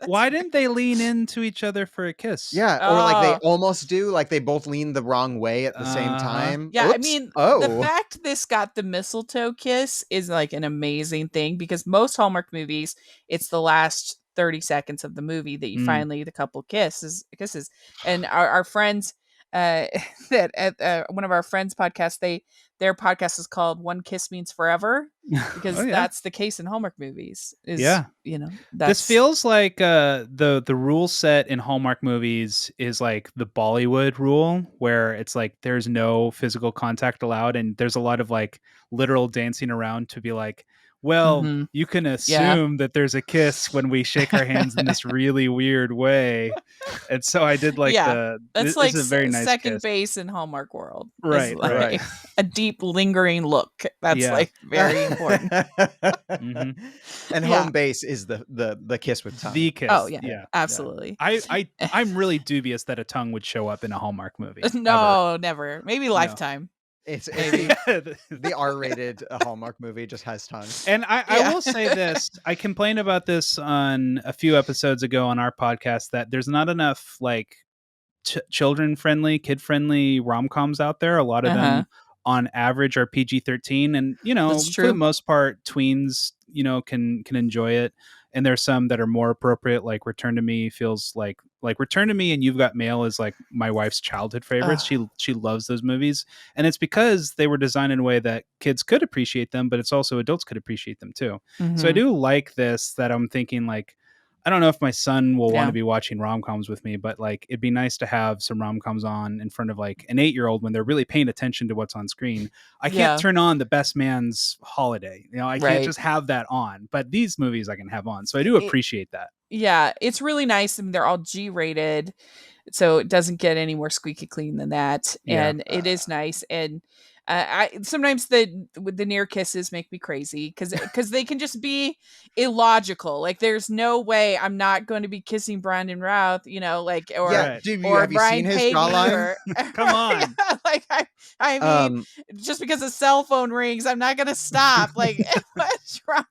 Why didn't they lean into each other for a kiss? Yeah, or like they almost do, like they both lean the wrong way at the same time. Yeah, Oops. I mean, the fact this got the mistletoe kiss is like an amazing thing, because most Hallmark movies, it's the last 30 seconds of the movie that you finally, the couple kisses. And our friends that at one of our friends' podcasts, their podcast is called One Kiss Means Forever, because that's the case in Hallmark movies. This feels like the rule set in Hallmark movies is like the Bollywood rule, where it's like there's no physical contact allowed, and there's a lot of like literal dancing around to be like, well, Mhm. you can assume that there's a kiss when we shake our hands in this really weird way. And so I did like That's this like is a very nice second kiss. base in Hallmark world. It's Right, like right. a deep lingering look. That's Yeah. like very important. Mhm. And Yeah. home base is the kiss with tongue. The kiss. Oh yeah, Yeah. absolutely. I'm really dubious that a tongue would show up in a Hallmark movie. No, never. Maybe Lifetime. It's Maybe. the R-rated Hallmark movie just has tongue. And I will say this. I complained about this on a few episodes ago on our podcast that there's not enough like children-friendly, kid-friendly rom-coms out there. A lot of them on average are PG-13, and That's for the true. most part tweens can enjoy it. And there's some that are more appropriate, like Return to Me feels like Return to Me and You've Got Mail is like my wife's childhood favorites. She loves those movies, and it's because they were designed in a way that kids could appreciate them, but it's also adults could appreciate them too. So I do like this, that I'm thinking like, I don't know if my son will want to be watching rom-coms with me, but like it'd be nice to have some rom-coms on in front of like an 8-year-old when they're really paying attention to what's on screen. I can't turn on The Best Man's Holiday. I can't just have that on, but these movies I can have on. So I do appreciate that. Yeah, it's really nice. I mean, they're all G-rated, so it doesn't get any more squeaky clean than that. Yeah. And it is nice. And I sometimes the near kisses make me crazy because they can just be illogical. Like, there's no way I'm not going to be kissing Brandon Routh, like, or Yeah, dude, or have you Brian seen his Pavey, jawline? Come on. like I mean, just because a cell phone rings, I'm not gonna stop. Like, what's wrong?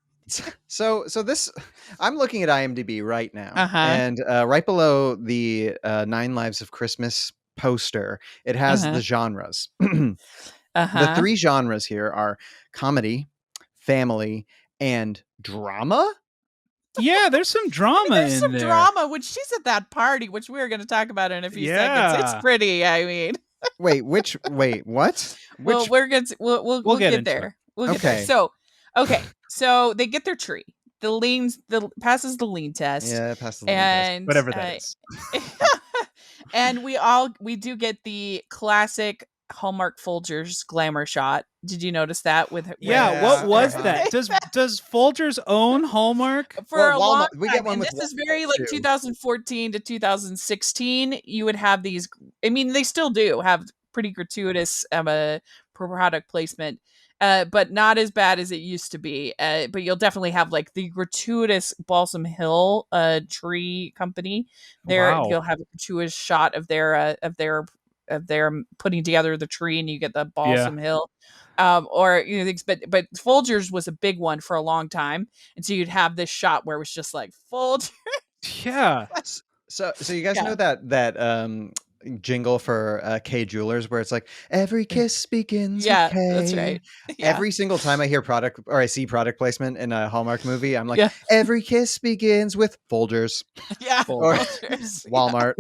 So this, I'm looking at IMDb right now, Uh-huh. and right below the 9 Lives of Christmas poster, it has the genres. The 3 genres here are comedy, family, and drama. Yeah, there's some drama There's in some there. drama when she's at that party, which we're going to talk about in a few seconds. It's pretty. I mean, wait, what? Well, we're going to we'll get there. We'll get there. So, okay, so they get their tree. Passes the lean test. Yeah, passes the lean test. Whatever that is. And we do get the classic Hallmark Folgers glamour shot. Did you notice that? What was that? Does Folgers own Hallmark? For a long we get one with this is very like 2014 to 2016. You would have these. I mean, they still do have pretty gratuitous product placement, but not as bad as it used to be. But you'll definitely have like the gratuitous Balsam Hill tree company. You'll have a gratuitous shot of their putting together the tree, and you get the Balsam Hill. Or but Folgers was a big one for a long time, and so you'd have this shot where it was just like Folgers. Yeah. So you guys know that jingle for K Jewelers where it's like every kiss begins with K. That's right. Yeah. Every single time I hear product or I see product placement in a Hallmark movie, I'm like, every kiss begins with Folgers. Yeah, or Folgers. Walmart.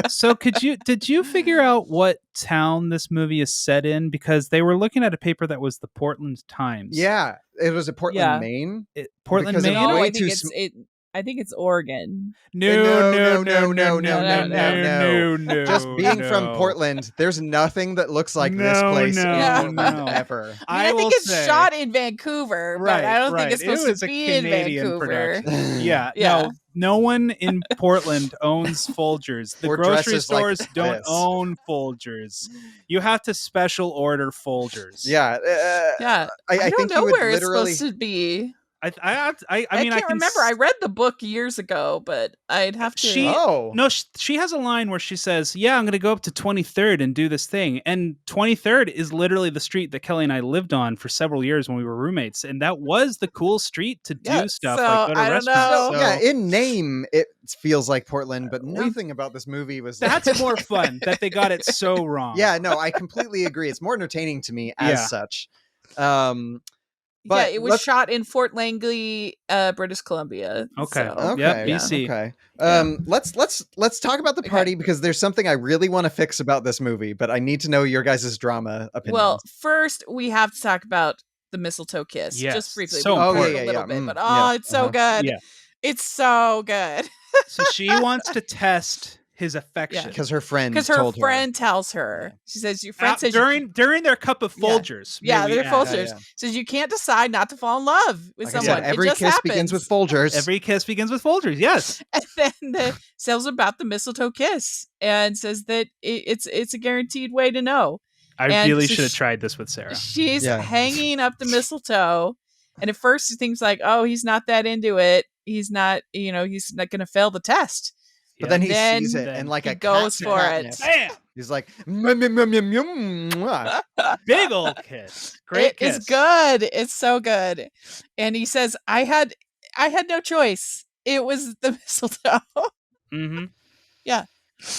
So did you figure out what town this movie is set in? Because they were looking at a paper that was the Portland Times. Yeah, it was at Portland, Maine. Portland, Maine. No, I think it's Oregon. No. Just being from Portland, there's nothing that looks like this place ever. I think it's shot in Vancouver, but I don't think it's supposed to be in Vancouver. Yeah. No one in Portland owns Folgers. The grocery stores don't own Folgers. You have to special order Folgers. Yeah. I don't think know where it's literally... supposed to be. I can't remember. I read the book years ago, but I'd have to. No, she has a line where she says, "Yeah, I'm going to go up to 23rd and do this thing." And 23rd is literally the street that Kelly and I lived on for several years when we were roommates, and that was the cool street to do stuff like go to restaurants. Yeah, in name it feels like Portland, but nothing about this movie was. That's more fun that they got it so wrong. Yeah, no, I completely agree. It's more entertaining to me as such. But it was shot in Fort Langley, British Columbia. Okay. So. Yep. BC. Okay. Let's talk about the party because there's something I really want to fix about this movie, but I need to know your guys' drama opinions. Well, first we have to talk about the mistletoe kiss, just briefly. So a little bit, but it's so good. Yeah. It's so good. So she wants to test his affection. Because her friend Because her told friend tells her. Yeah. She says, your friend says during their cup of Folgers. Yeah, may we they're add. Folgers. Yeah. Says you can't decide not to fall in love with Like I someone. said, every it just kiss happens. begins with Folgers. Every kiss begins with Folgers. Yes. And then the tells about the mistletoe kiss and says that it's a guaranteed way to know. I And really so should have tried this with Sarah. She's Yeah. hanging up the mistletoe, and at first she thinks like, oh, he's not that into it. He's not going to fail the test. But then he Then sees it and like he a goes cat for catnip. it. Bam! He's like, "Mwah, mwah, mwah, mwah, mwah, mwah." Big old kiss. Great kiss. It's good. It's so good. And he says, I had no choice. It was the mistletoe. Mm-hmm. Yeah.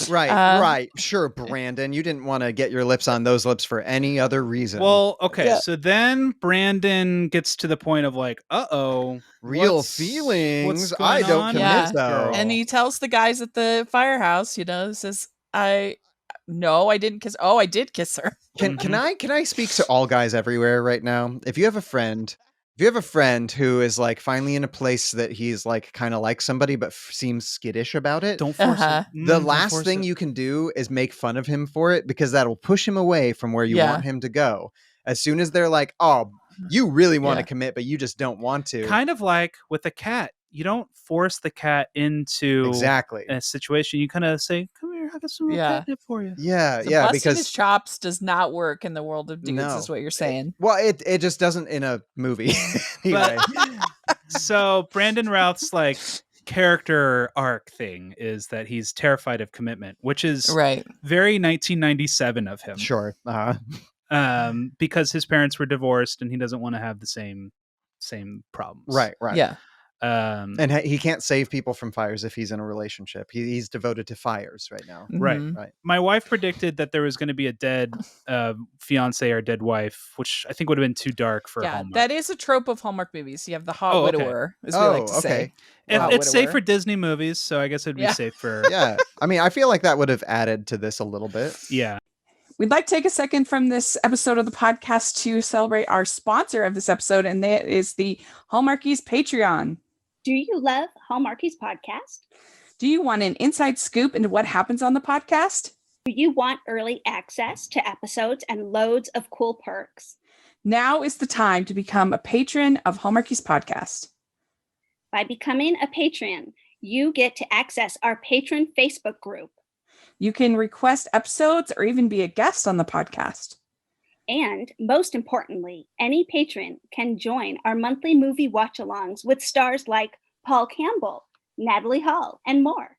Right. Sure, Brandon. You didn't want to get your lips on those lips for any other reason. Well, okay. Yeah. So then Brandon gets to the point of like, real what's feelings. going I don't on commit Yeah. with though. girl? And he tells the guys at the firehouse, says, no, I didn't kiss. Oh, I did kiss her. Can I speak to all guys everywhere right now? If you have a friend who is like finally in a place that he's like kind of like somebody but seems skittish about it, Don't force Uh-huh. it. the Don't last force thing it. you can do is make fun of him for it, because that'll push him away from where you Yeah. want him to go. As soon as they're like, oh, you really want to Yeah. commit, but you just don't want to. Kind of like with a cat. You don't force the cat into Exactly. a situation. You kind of say, come here, I got some more Yeah. catnip for you. Yeah, So yeah, busting because his chops does not work in the world of dudes, No. is what you're saying. well, it just doesn't in a movie. Anyway. So Brandon Routh's like character arc thing is that he's terrified of commitment, which is Right. very 1997 of him. Sure. Because his parents were divorced and he doesn't want to have the same problems. Right. Yeah. And he can't save people from fires if he's in a relationship. He's devoted to fires right now. Right. Mhm. Right. My wife predicted that there was going to be a dead fiance or dead wife, which I think would have been too dark for Yeah, Hallmark. that is a trope of Hallmark movies. You have the hot Oh, okay. widower, as we like to say. okay. Hot It's safe widower. for Disney movies, so I guess it'd be Yeah. safe for Yeah. I mean, I feel like that would have added to this a little bit. yeah. We'd like to take a second from this episode of the podcast to celebrate our sponsor of this episode, and that is the Hallmarkies Patreon. Do you love Hallmarkies podcast? Do you want an inside scoop into what happens on the podcast? Do you want early access to episodes and loads of cool perks? Now is the time to become a patron of Hallmarkies podcast. By becoming a patron, you get to access our patron Facebook group. You can request episodes or even be a guest on the podcast. And most importantly, any patron can join our monthly movie watch-alongs with stars like Paul Campbell, Natalie Hall, and more.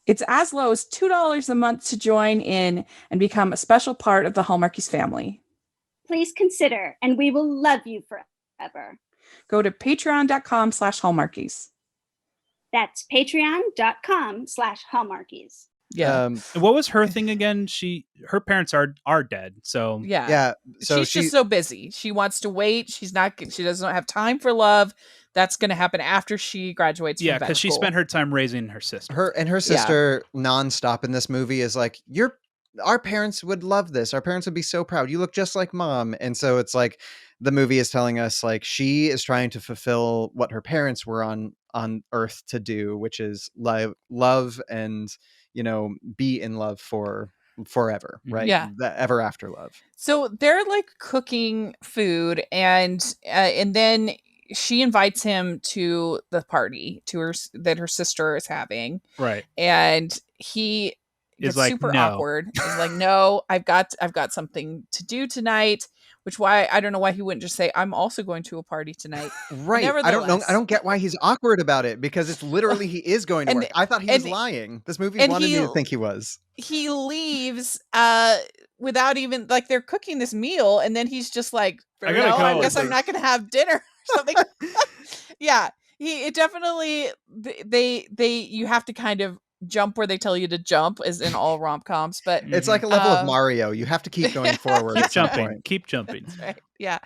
It's as low as $2 a month to join in and become a special part of the Hallmarkies family. Please consider, and we will love you forever. Go to patreon.com/Hallmarkies. That's patreon.com/Hallmarkies. Yeah. What was her thing again? Her parents are dead, so yeah. Yeah. So she's just so busy. She wants to wait. She doesn't have time for love. That's going to happen after she graduates. yeah, from because she vet school. spent her time raising her sister. her sister nonstop in this movie is like, our parents would love this. Our parents would be so proud. You look just like mom. And so it's like the movie is telling us like she is trying to fulfill what her parents were on Earth to do, which is love and, be in love forever, right? Yeah. The ever after love. So they're like cooking food, and then she invites him to the party that her sister is having, Right. and he Is gets like, super "No." awkward. He's like, "No, I've got something to do tonight." Which why I don't know why he wouldn't just say, "I'm also going to a party tonight." Right. I don't know. Nevertheless. I don't get why he's awkward about it, because it's literally he is going to And- work. I thought he was and- lying. This movie and wanted me he- to think he was. He leaves without even like they're cooking this meal, and then he's just like, I gotta "No, I go." guess I'm not going to have dinner." Or something. Yeah, it definitely they you have to kind of jump where they tell you to jump, as in all rom-coms, but It's like a level of Um, Mario. You have to keep going forward. Keep at some jumping. point. Keep jumping. right, yeah.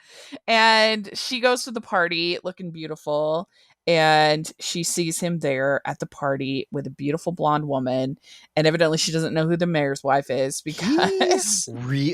And she goes to the party looking beautiful, and she sees him there at the party with a beautiful blonde woman, and evidently she doesn't know who the mayor's wife is because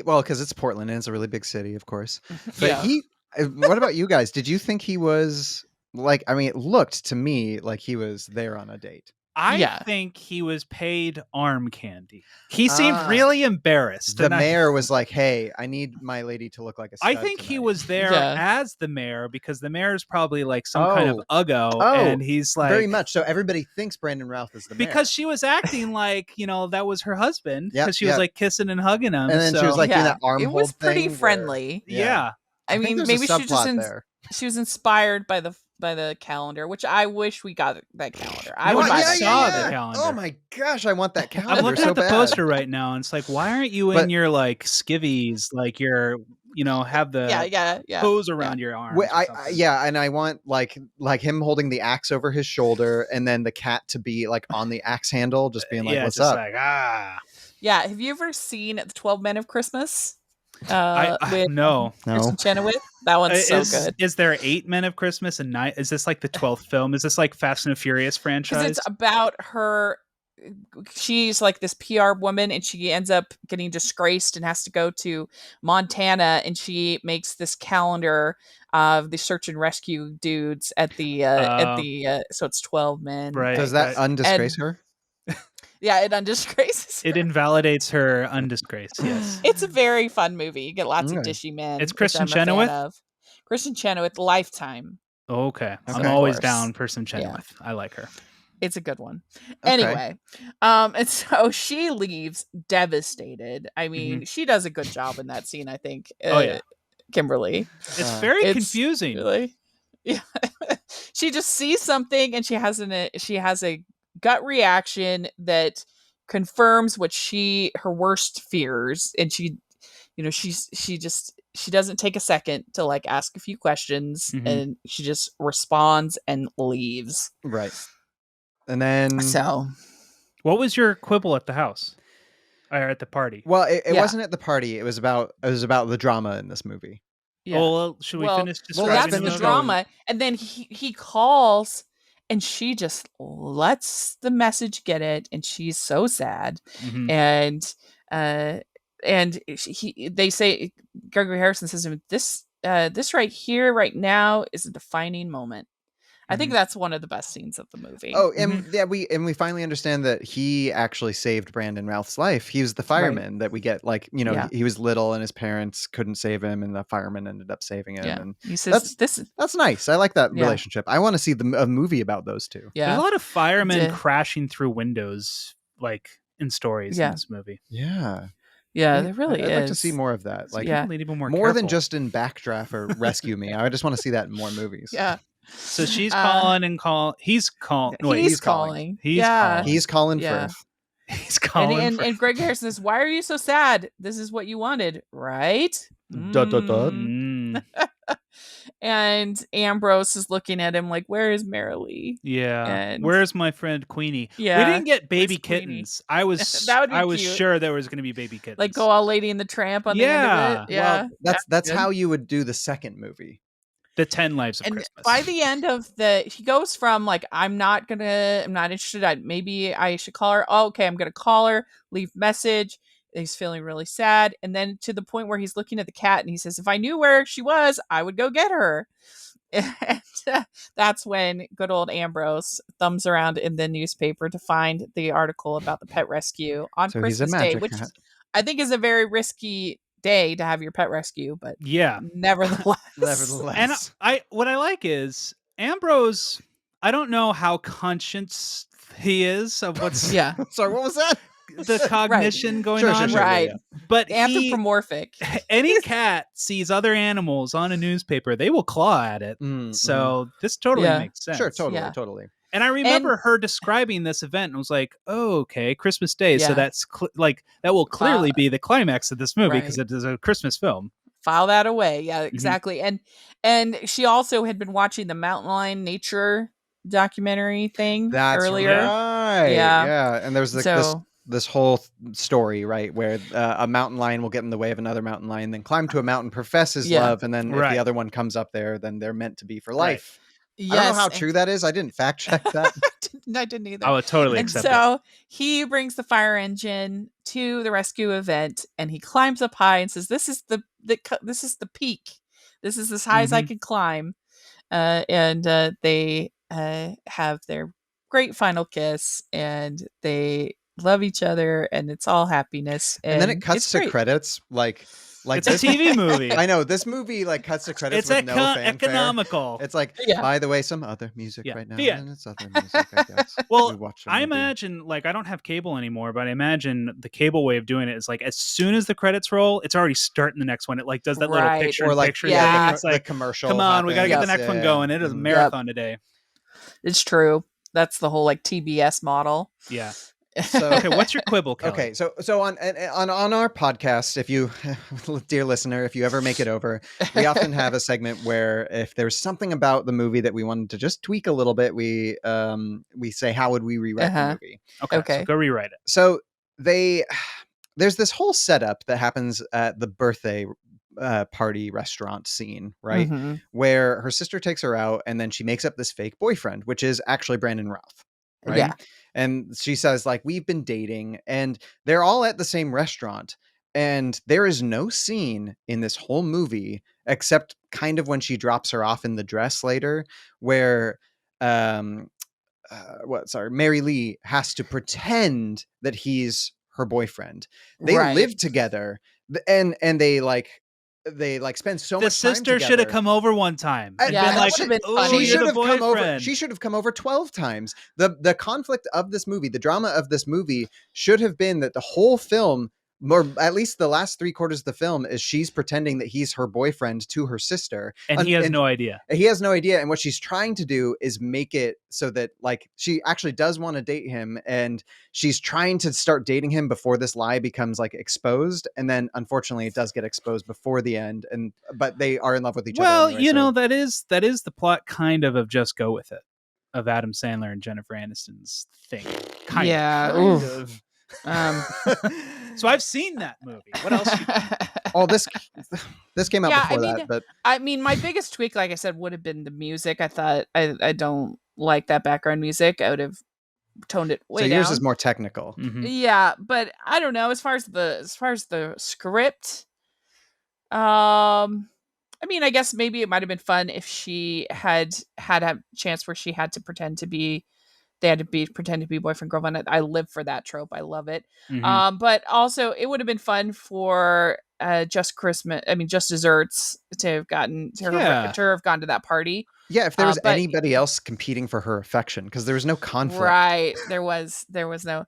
Well, because it's Portland and it's a really big city, of course. But Yeah. what about you guys? Did you think he was like? I mean, it looked to me like he was there on a date. I think he was paid arm candy. He seemed really embarrassed. The mayor was like, "Hey, I need my lady to look like a stud I think he tonight." was there as the mayor because the mayor's probably like some kind of Oh. uggo, and he's like very much. So everybody thinks Brandon Routh is the mayor. because she was acting like, you know, that was her husband Yep, because she was like kissing and hugging him. and then she was like doing that arm it hold was pretty thing where- friendly. Yeah. I think mean, there's maybe a subplot there. she was inspired by the calendar, which I wish we got that calendar. I would Well, buy I that saw calendar. the calendar. Oh my gosh, I want that calendar. I'm looking so at the bad. poster right now, and it's like, why aren't you in your like skivvies, like your, you know, have the hose around your arms? Wait, and I want like him holding the axe over his shoulder, and then the cat to be like on the axe handle, just being like, "What's just up?" Like, Yeah, have you ever seen the 12 Men of Christmas? With no. Kristen Chenoweth? That one's so good. Is there 8 Men of Christmas and 9? Is this like the 12th film? Is this like Fast and the Furious franchise? Because it's about her. She's like this PR woman, and she ends up getting disgraced and has to go to Montana, and she makes this calendar of the search and rescue dudes at the so it's 12 men. Right. Does that undisgrace her? Yeah, it undisgraces her. It invalidates her undisgrace, yes. It's a very fun movie. You get lots of dishy men. It's Kristen Chenoweth? Kristen Chenoweth, Lifetime. Okay. I'm always down for some Chenoweth. I like her. It's a good one. Anyway, and so she leaves devastated. I mean, she does a good job in that scene, I think. Kimberly. It's very confusing. Really? Yeah. She just sees something and she has a gut reaction that confirms what her worst fears, and she doesn't take a second to like ask a few questions, and she just responds and leaves. Right. And then what was your quibble at the house or at the party? Well, it wasn't at the party. It was about the drama in this movie. Yeah. Well, should we finish describing that's the drama, and then he calls, and she just lets the message get it, and she's so sad. And they say, Gregory Harrison says to him, this right here, right now, is a defining moment. I think that's one of the best scenes of the movie. Oh, and we finally understand that he actually saved Brandon Routh's life. He was the fireman that we get, like, you know, he was little and his parents couldn't save him, and the fireman ended up saving him. Yeah. And he says, that's nice. I like that relationship. I want to see a movie about those two. Yeah. There's a lot of firemen crashing through windows, like in stories in this movie. Yeah. Yeah, there really is. I'd like to see more of that. Like, more than just in Backdraft or Rescue Me. I just want to see that in more movies. Yeah. So she's calling and call. He's calling. He's calling. He's calling Firth. He's calling. And Greg Harrison says, "Why are you so sad? This is what you wanted, right?" And Ambrose is looking at him like, "Where is Marilee?" Yeah. And where's my friend Queenie? Yeah. We didn't get baby kittens. I was sure there was going to be baby kittens. Like Go All Lady and the Tramp on the end of it. Yeah. Well, that's how you would do the second movie. The 10 Lives of Christmas. By the end of he goes from like, I'm not interested. Maybe I should call her. Oh, okay, I'm going to call her, leave message. He's feeling really sad. And then to the point where he's looking at the cat and he says, if I knew where she was, I would go get her. And that's when good old Ambrose thumbs around in the newspaper to find the article about the pet rescue on Christmas Day, which I think is a very risky day to have your pet rescue, but nevertheless. And what I like is Ambrose, I don't know how conscious he is of what's sorry, what was that? The cognition going on. Sure, right. Yeah. But anthropomorphic. Any cat sees other animals on a newspaper, they will claw at it. So this totally makes sense. Sure, totally. And I remember her describing this event and was like, oh, okay, Christmas Day. So that's that will clearly be the climax of this movie because it is a Christmas film. File that away. Yeah, exactly. And she also had been watching the Mountain Lion nature documentary thing earlier. Right. Yeah. And there's this whole story, right, where a mountain lion will get in the way of another mountain lion, then climb to a mountain, profess his love, and then if the other one comes up there, then they're meant to be for life. Yes, I don't know how true that is. I didn't fact check that. I didn't either. I would totally accept it. So he brings the fire engine to the rescue event, and he climbs up high and says, "This is the peak. This is as high as I can climb." And they have their great final kiss, and they love each other, and it's all happiness. And then it cuts it's to great. credits like It's a this. TV movie. I know this movie like cuts to credits It's with no fanfare. economical. It's like, Yeah. by the way, some other music Yeah. right now, The end. and it's other music, I guess. Well, We watched a I movie. imagine, like, I don't have cable anymore, but I imagine the cable way of doing it is like as soon as the credits roll, it's already starting the next one. It like does that little Right. picture or in like picture yeah, thing. It's the like, commercial. come on, we got to get the happens. next one Yeah. going. It is a Mhm. marathon today. It's true. That's the whole like TBS model. Yeah. So Okay, what's your quibble, Kelly? Okay, so on our podcast, if you, dear listener, if you ever make it over, we often have a segment where if there's something about the movie that we wanted to just tweak a little bit, we say how would we rewrite the movie. Okay, so go rewrite it. So there's this whole setup that happens at the birthday party restaurant scene, right? Mhm. Where her sister takes her out and then she makes up this fake boyfriend, which is actually Brandon Routh. Right. Yeah. And she says, like, we've been dating, and they're all at the same restaurant. And there is no scene in this whole movie except kind of when she drops her off in the dress later, where Mary Lee has to pretend that he's her boyfriend. They Right. live together, and they spend so The much time sister should have together. come over one time and Yeah, been that like, would've been "Oh, funny. She you're should the have come over. boyfriend." She should have come over 12 times. The conflict of this movie, the drama of this movie, should have been that the whole film, or at least the last 3/4 of the film, is she's pretending that he's her boyfriend to her sister, And he has no idea. He has no idea. And what she's trying to do is make it so that, like, she actually does want to date him, and she's trying to start dating him before this lie becomes like exposed. And then unfortunately it does get exposed before the end. But they are in love with each other. Well, anyway, you so- know, that is the plot kind of Just Go With It, of Adam Sandler and Jennifer Aniston's thing. Yeah, Kind oof. of. Um, So I've seen that movie. What else? Oh, this came out Yeah, before I mean, that, but I mean, my biggest tweak, like I said, would have been the music. I thought I don't like that background music. I would have toned it way so yours down. is more technical. Mhm. Yeah, but I don't know. As far as the script, I mean, I guess maybe it might have been fun if she had a chance where she had to pretend to be. They had to pretend to be boyfriend girlfriend. I live for that trope. I love it. Mhm. But also it would have been fun for Just Desserts to have gotten to have gone to that party. Yeah, if there was but- anybody else competing for her affection, because there was no conflict. Right. There was no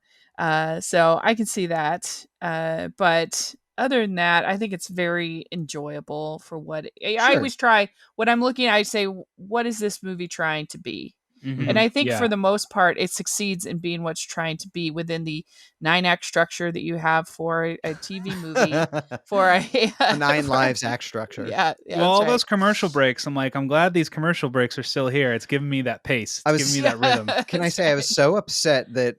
so I can see that. But other than that, I think it's very enjoyable for what I Sure. always try when I'm looking, I say, what is this movie trying to be? Mhm. And I think Yeah. for the most part, it succeeds in being what's trying to be within the 9-act structure that you have for a TV movie. For The 9 lives act structure. Yeah. Well, all those commercial breaks, I'm glad these commercial breaks are still here. It's giving me that pace. It's giving me that rhythm. Can I say I was so upset that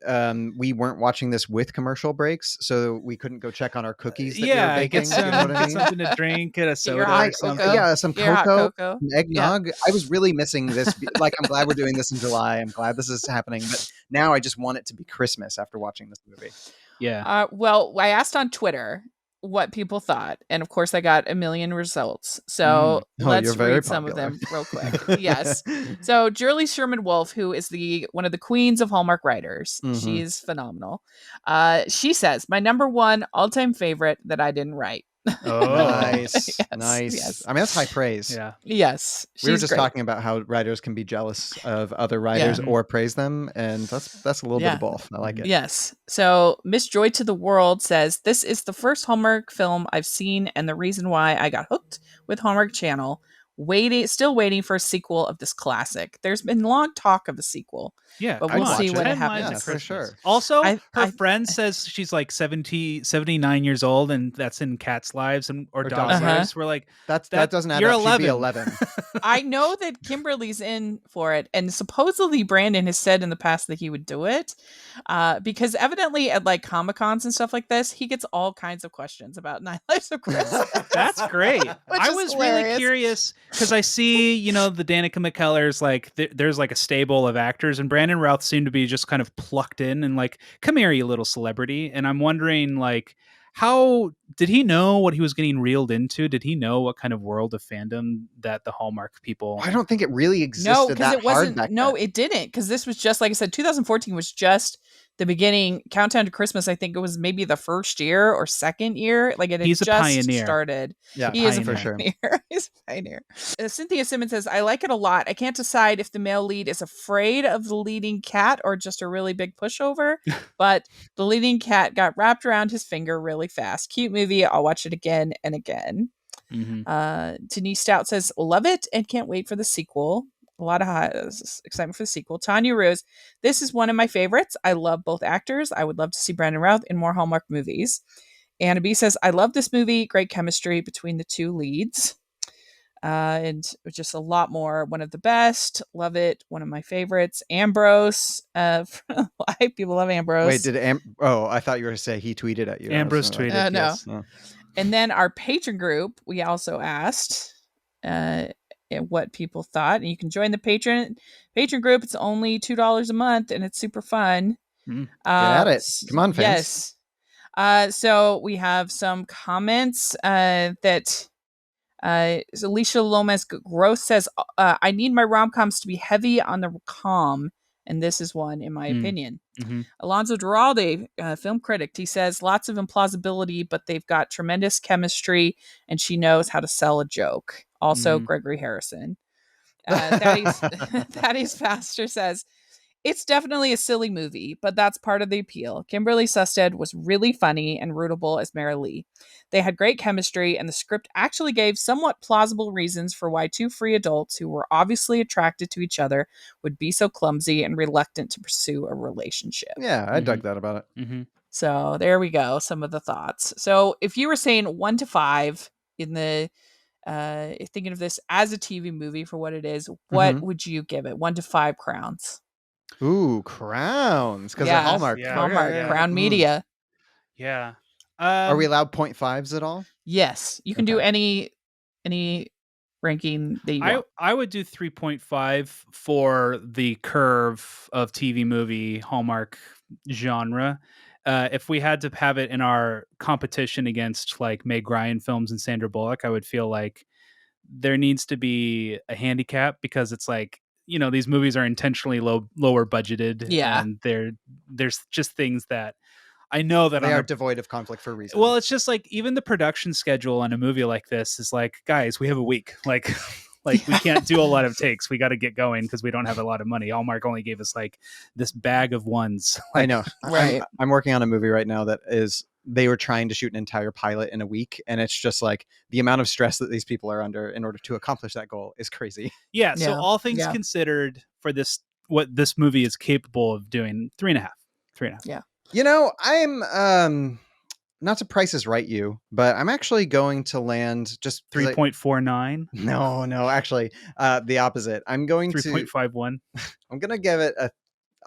we weren't watching this with commercial breaks, so we couldn't go check on our cookies that we were baking. Get some, you know what I get mean? something to drink, get a soda hot or something. cocoa. Yeah, some Your hot cocoa, cocoa. some eggnog. I was really missing this. Like, I'm glad we're doing this in July. I'm glad this is happening. But now I just want it to be Christmas after watching this movie. Yeah. Well, I asked on Twitter what people thought, and of course I got a million results. So Oh, let's you're very read some of popular. them real quick. Yes. So Julie Sherman Wolf, who is one of the queens of Hallmark writers, Mhm. she's phenomenal. She says, my number one all-time favorite that I didn't write. Oh, Nice. Yes, Nice. yes. I mean, that's high praise. Yeah. Yes. We were she's just great. talking about how writers can be jealous of other writers Yeah. or praise them, and that's a little bit of both. I like it. Yes. So Miss Joy to the World says, this is the first Hallmark film I've seen, and the reason why I got hooked with Hallmark Channel. Still waiting for a sequel of this classic. There's been long talk of a sequel. Yeah, But come we'll on. see when it 10 happens. lines Yeah, of for Christmas. sure. Also, I- her friend says she's like 79 years old, and that's in cats' lives or dogs' Uh-huh. lives. We're like, That doesn't add you're up. She'd be 11. 11. I know that Kimberly's in for it, and supposedly Brandon has said in the past that he would do it, because evidently at like Comic-Cons and stuff like this, he gets all kinds of questions about 9 Lives of Christmas. That's great. I is was hilarious. really curious because I see, the Danica McKellars, like there's like a stable of actors, and Brandon Routh seemed to be just kind of plucked in and like, come here, you little celebrity. And I'm wondering, like, how did he know what he was getting reeled into? Did he know what kind of world of fandom that the Hallmark people? I don't think it really No, existed because that it hard wasn't. back No, then. it didn't. Because this was just, like I said, 2014 was just the beginning. Countdown to Christmas, I think it was maybe the first year or second year. Like it had He's a just pioneer. started. Yeah, He is a pioneer. for sure. pioneer. He's a pioneer. Cynthia Simmons says, I like it a lot. I can't decide if the male lead is afraid of the leading cat or just a really big pushover, but the leading cat got wrapped around his finger really fast. Cute movie. I'll watch it again and again. Denise Stout says, love it and can't wait for the sequel. A lot of excitement for the sequel. Tanya Rose, this is one of my favorites. I love both actors. I would love to see Brandon Routh in more Hallmark movies. Anna B says, I love this movie. Great chemistry between the two leads. And just a lot more. One of the best. Love it. One of my favorites. Ambrose. Why people love Ambrose. Wait, did I thought you were going to say he tweeted at you. Ambrose tweeted. No. Yes. No. And then our patron group, we also asked what people thought. And you can join the patron group. It's only $2 a month, and it's super fun. Get at it. Come on, fans. Yes. So we have some comments that Alicia Lomez Gross says, I need my rom-coms to be heavy on the calm. And this is one, in my opinion. Alonzo Duralde, film critic, he says, lots of implausibility, but they've got tremendous chemistry, and she knows how to sell a joke. Also, Gregory Harrison. Thaddeus Faster says, it's definitely a silly movie, but that's part of the appeal. Kimberly Susted was really funny and rootable as Mary Lee. They had great chemistry, and the script actually gave somewhat plausible reasons for why two free adults who were obviously attracted to each other would be so clumsy and reluctant to pursue a relationship. Yeah, I dug that about it. So there we go, some of the thoughts. So if you were saying 1 to 5 in the thinking of this as a TV movie for what it is, what would you give it? 1 to 5 crowns. Ooh, crowns, because Yeah. of Hallmark. Yeah. Hallmark, Okay, yeah. Crown Media. Yeah. Are we allowed 0.5s at all? Yes, you can do Okay. any ranking that you want. I would do 3.5 for the curve of TV movie Hallmark genre. If we had to have it in our competition against like Meg Ryan films and Sandra Bullock, I would feel like there needs to be a handicap, because it's like, you know, these movies are intentionally lower budgeted. Yeah. And there's just things that I know that they are devoid of conflict for a reason. Well, it's just like even the production schedule on a movie like this is like, guys, we have a week. Like we can't do a lot of takes. We got to get going because we don't have a lot of money. Hallmark only gave us like this bag of ones. I know. Right. I'm working on a movie right now that is, they were trying to shoot an entire pilot in a week, and it's just like the amount of stress that these people are under in order to accomplish that goal is crazy. Yeah. So all things considered, for this, what this movie is capable of doing, 3.5. Yeah. You know, I'm not to Price is Right you, but I'm actually going to land just 3.49. No, actually, the opposite. I'm going 3.51. I'm gonna give it a.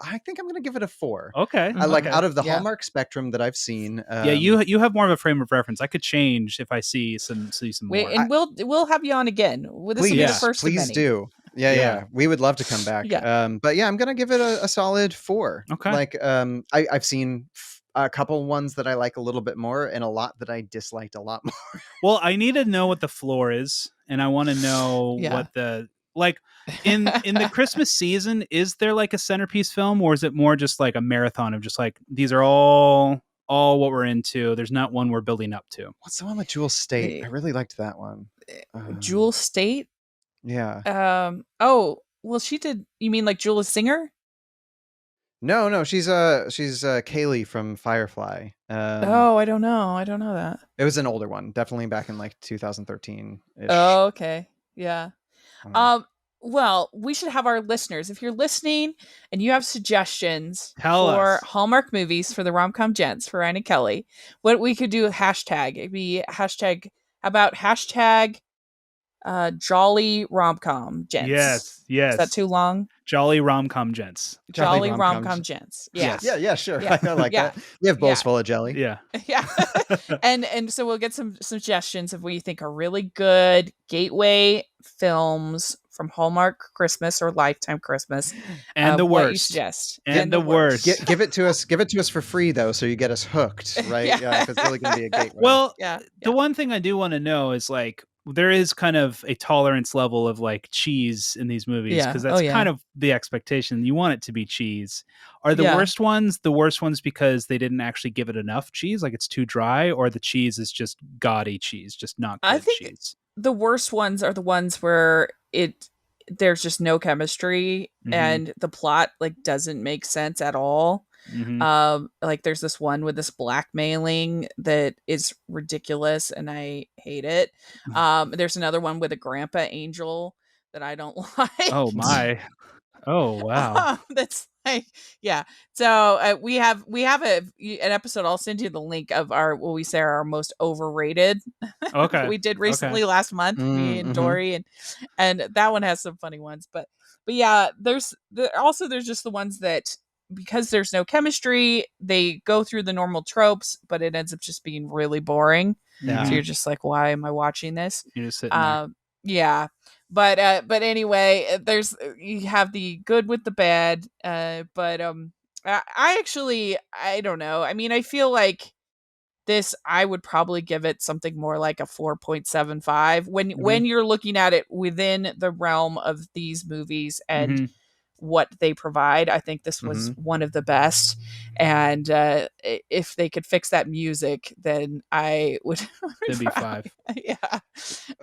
I think I'm going to give it a 4. Okay. I like out of the Hallmark spectrum that I've seen. Yeah, you have more of a frame of reference. I could change if I see some more. And we'll have you on again. This will be the first of many. Do. Yeah. We would love to come back. But yeah, I'm going to give it a solid 4. Okay. Like I've seen a couple ones that I like a little bit more, and a lot that I disliked a lot more. Well, I need to know what the floor is, and I want to know what the like in the Christmas season, is there like a centerpiece film, or is it more just like a marathon of just like, these are all what we're into, there's not one we're building up to? What's the one with Jewel State? I really liked that one. Jewel State? Yeah. Oh, well, she did. You mean like Jewel Singer? No, she's Kaylee from Firefly. I don't know that. It was an older one, definitely back in like 2013 ish. Oh, okay. Yeah. Well, we should have our listeners. If you're listening and you have suggestions for Hallmark movies for the Rom-Com Gents, for Ryan and Kelly, what we could do, hashtag, it'd be hashtag, how about hashtag Jolly Rom-Com Gents? Yes. Is that too long? Jolly Rom-Com Gents. Jolly Rom-Com Gents. Yeah. Yeah, sure. Yeah. I like that. We have bowls full of jelly. Yeah. Yeah. and so we'll get some suggestions of what you think are really good gateway films from Hallmark Christmas or Lifetime Christmas. And the what you worst. suggest. And the worst. Give it to us. Give it to us for free, though, so you get us hooked, right? Yeah. If it's really going to be a gateway. Well, Yeah. the one thing I do want to know is like there is kind of a tolerance level of like cheese in these movies Yeah. because that's Oh, yeah. kind of the expectation. You want it to be cheese. Are the Yeah. worst ones the worst ones because they didn't actually give it enough cheese, like it's too dry, or the cheese is just gaudy cheese, just not good I think cheese? the worst ones are the ones where there's just no chemistry Mhm. and the plot like doesn't make sense at all. Mhm. Like there's this one with this blackmailing that is ridiculous and I hate it. There's another one with a grandpa angel that I don't like. Oh my. Oh wow. That's like, yeah. So we have an episode. I'll send you the link of what we say are our most overrated that Okay. we did recently last month. Me and Dory, and that one has some funny ones. But yeah, there's just the ones that because there's no chemistry, they go through the normal tropes, but it ends up just being really boring. Yeah. So you're just like, why am I watching this? You're just sitting there. Yeah. But anyway, you have the good with the bad. But I actually I don't know. I mean, I feel like this I would probably give it something more like a 4.75 when you're looking at it within the realm of these movies and what they provide. I think this was one of the best, and if they could fix that music, then I would. It'd be 5. Yeah,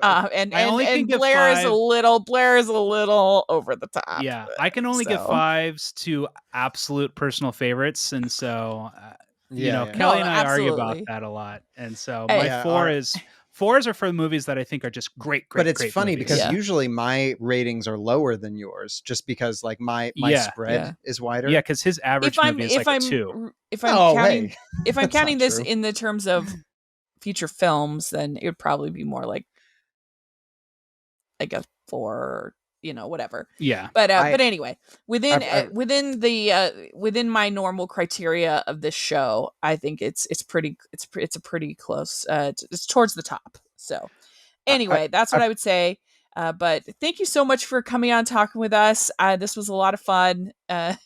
and I only can give Blair is 5. Blair is a little over the top. Yeah, I can only give 5s to absolute personal favorites, and so Kelly and I argue about that a lot, and so my 4s are for the movies that I think are just great. But it's great funny movies. because usually my ratings are lower than yours, just because like my spread is wider. Yeah, because his average movie is like a 2. If I'm That's counting this true. in the terms of feature films, then it would probably be more like a 4, whatever. Yeah. But anyway, within my normal criteria of this show, I think it's a pretty close. It's towards the top. So anyway, that's what I would say. But thank you so much for coming on talking with us. This was a lot of fun. I'm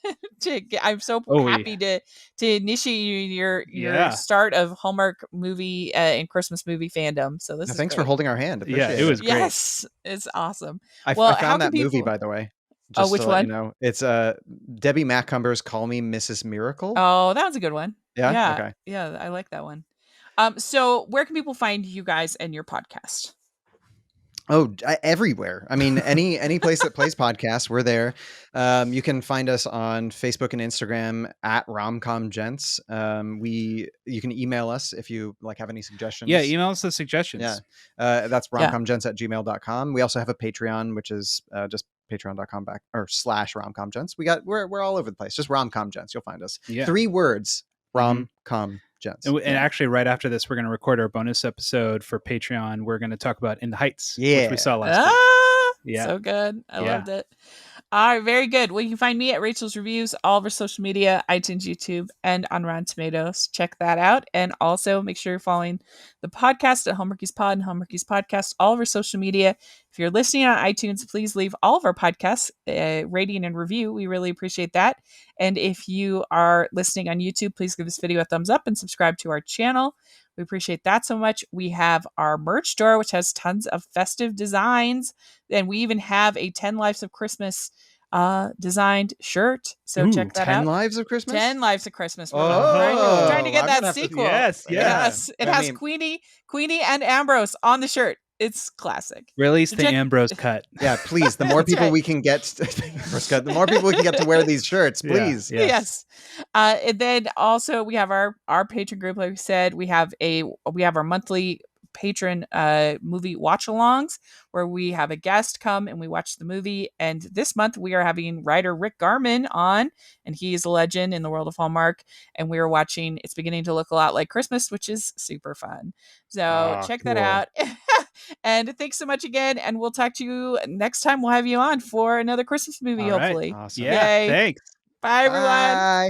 so happy to initiate your start of Hallmark movie and Christmas movie fandom. So this is thanks great. for holding our hand. Appreciate it was great. Yes, it's awesome. I found that movie, by the way. Just which to let one? you know, it's Debbie Macumber's "Call Me Mrs. Miracle." Oh, that was a good one. Yeah. Okay. Yeah, I like that one. So where can people find you guys and your podcast? Oh, everywhere. I mean, any place that plays podcasts, we're there. You can find us on Facebook and Instagram at Rom-Com Gents. You can email us if you have any suggestions. Yeah, email us the suggestions. Yeah, that's romcomgents@gmail.com. We also have a Patreon, which is just patreon.com/romcomgents. We're all over the place. Just Rom-Com Gents. You'll find us. Yeah. 3 words. Rom-Com Gents. And actually, right after this, we're going to record our bonus episode for Patreon. We're going to talk about In the Heights, which we saw last week. Yeah. So good. I loved it. All right, very good. Well, you can find me at Rachel's Reviews, all of our social media, iTunes, YouTube, and on Rotten Tomatoes. Check that out. And also make sure you're following the podcast at Hallmarkies Pod and Hallmarkies Podcast, all of our social media. If you're listening on iTunes, please leave all of our podcasts a rating and review. We really appreciate that. And if you are listening on YouTube, please give this video a thumbs up and subscribe to our channel. We appreciate that so much. We have our merch store, which has tons of festive designs. And we even have a 10 Lives of Christmas designed shirt. So check that 10 out. 10 Lives of Christmas? 10 Lives of Christmas. We're trying to get that sequel. Yes. It has Queenie and Ambrose on the shirt. It's classic. Release the Ambrose cut. Yeah, please. The more people we can get, the more people we can get to wear these shirts, please. Yes. And then also we have our patron group. Like we said, we have our monthly patron movie watch-alongs where we have a guest come and we watch the movie. And this month we are having writer Rick Garman on, and he is a legend in the world of Hallmark. And we are watching It's Beginning to Look a Lot Like Christmas, which is super fun. So check that out. And thanks so much again. And we'll talk to you next time. We'll have you on for another Christmas movie, hopefully. Awesome. Yeah. Thanks. Bye, everyone. Bye.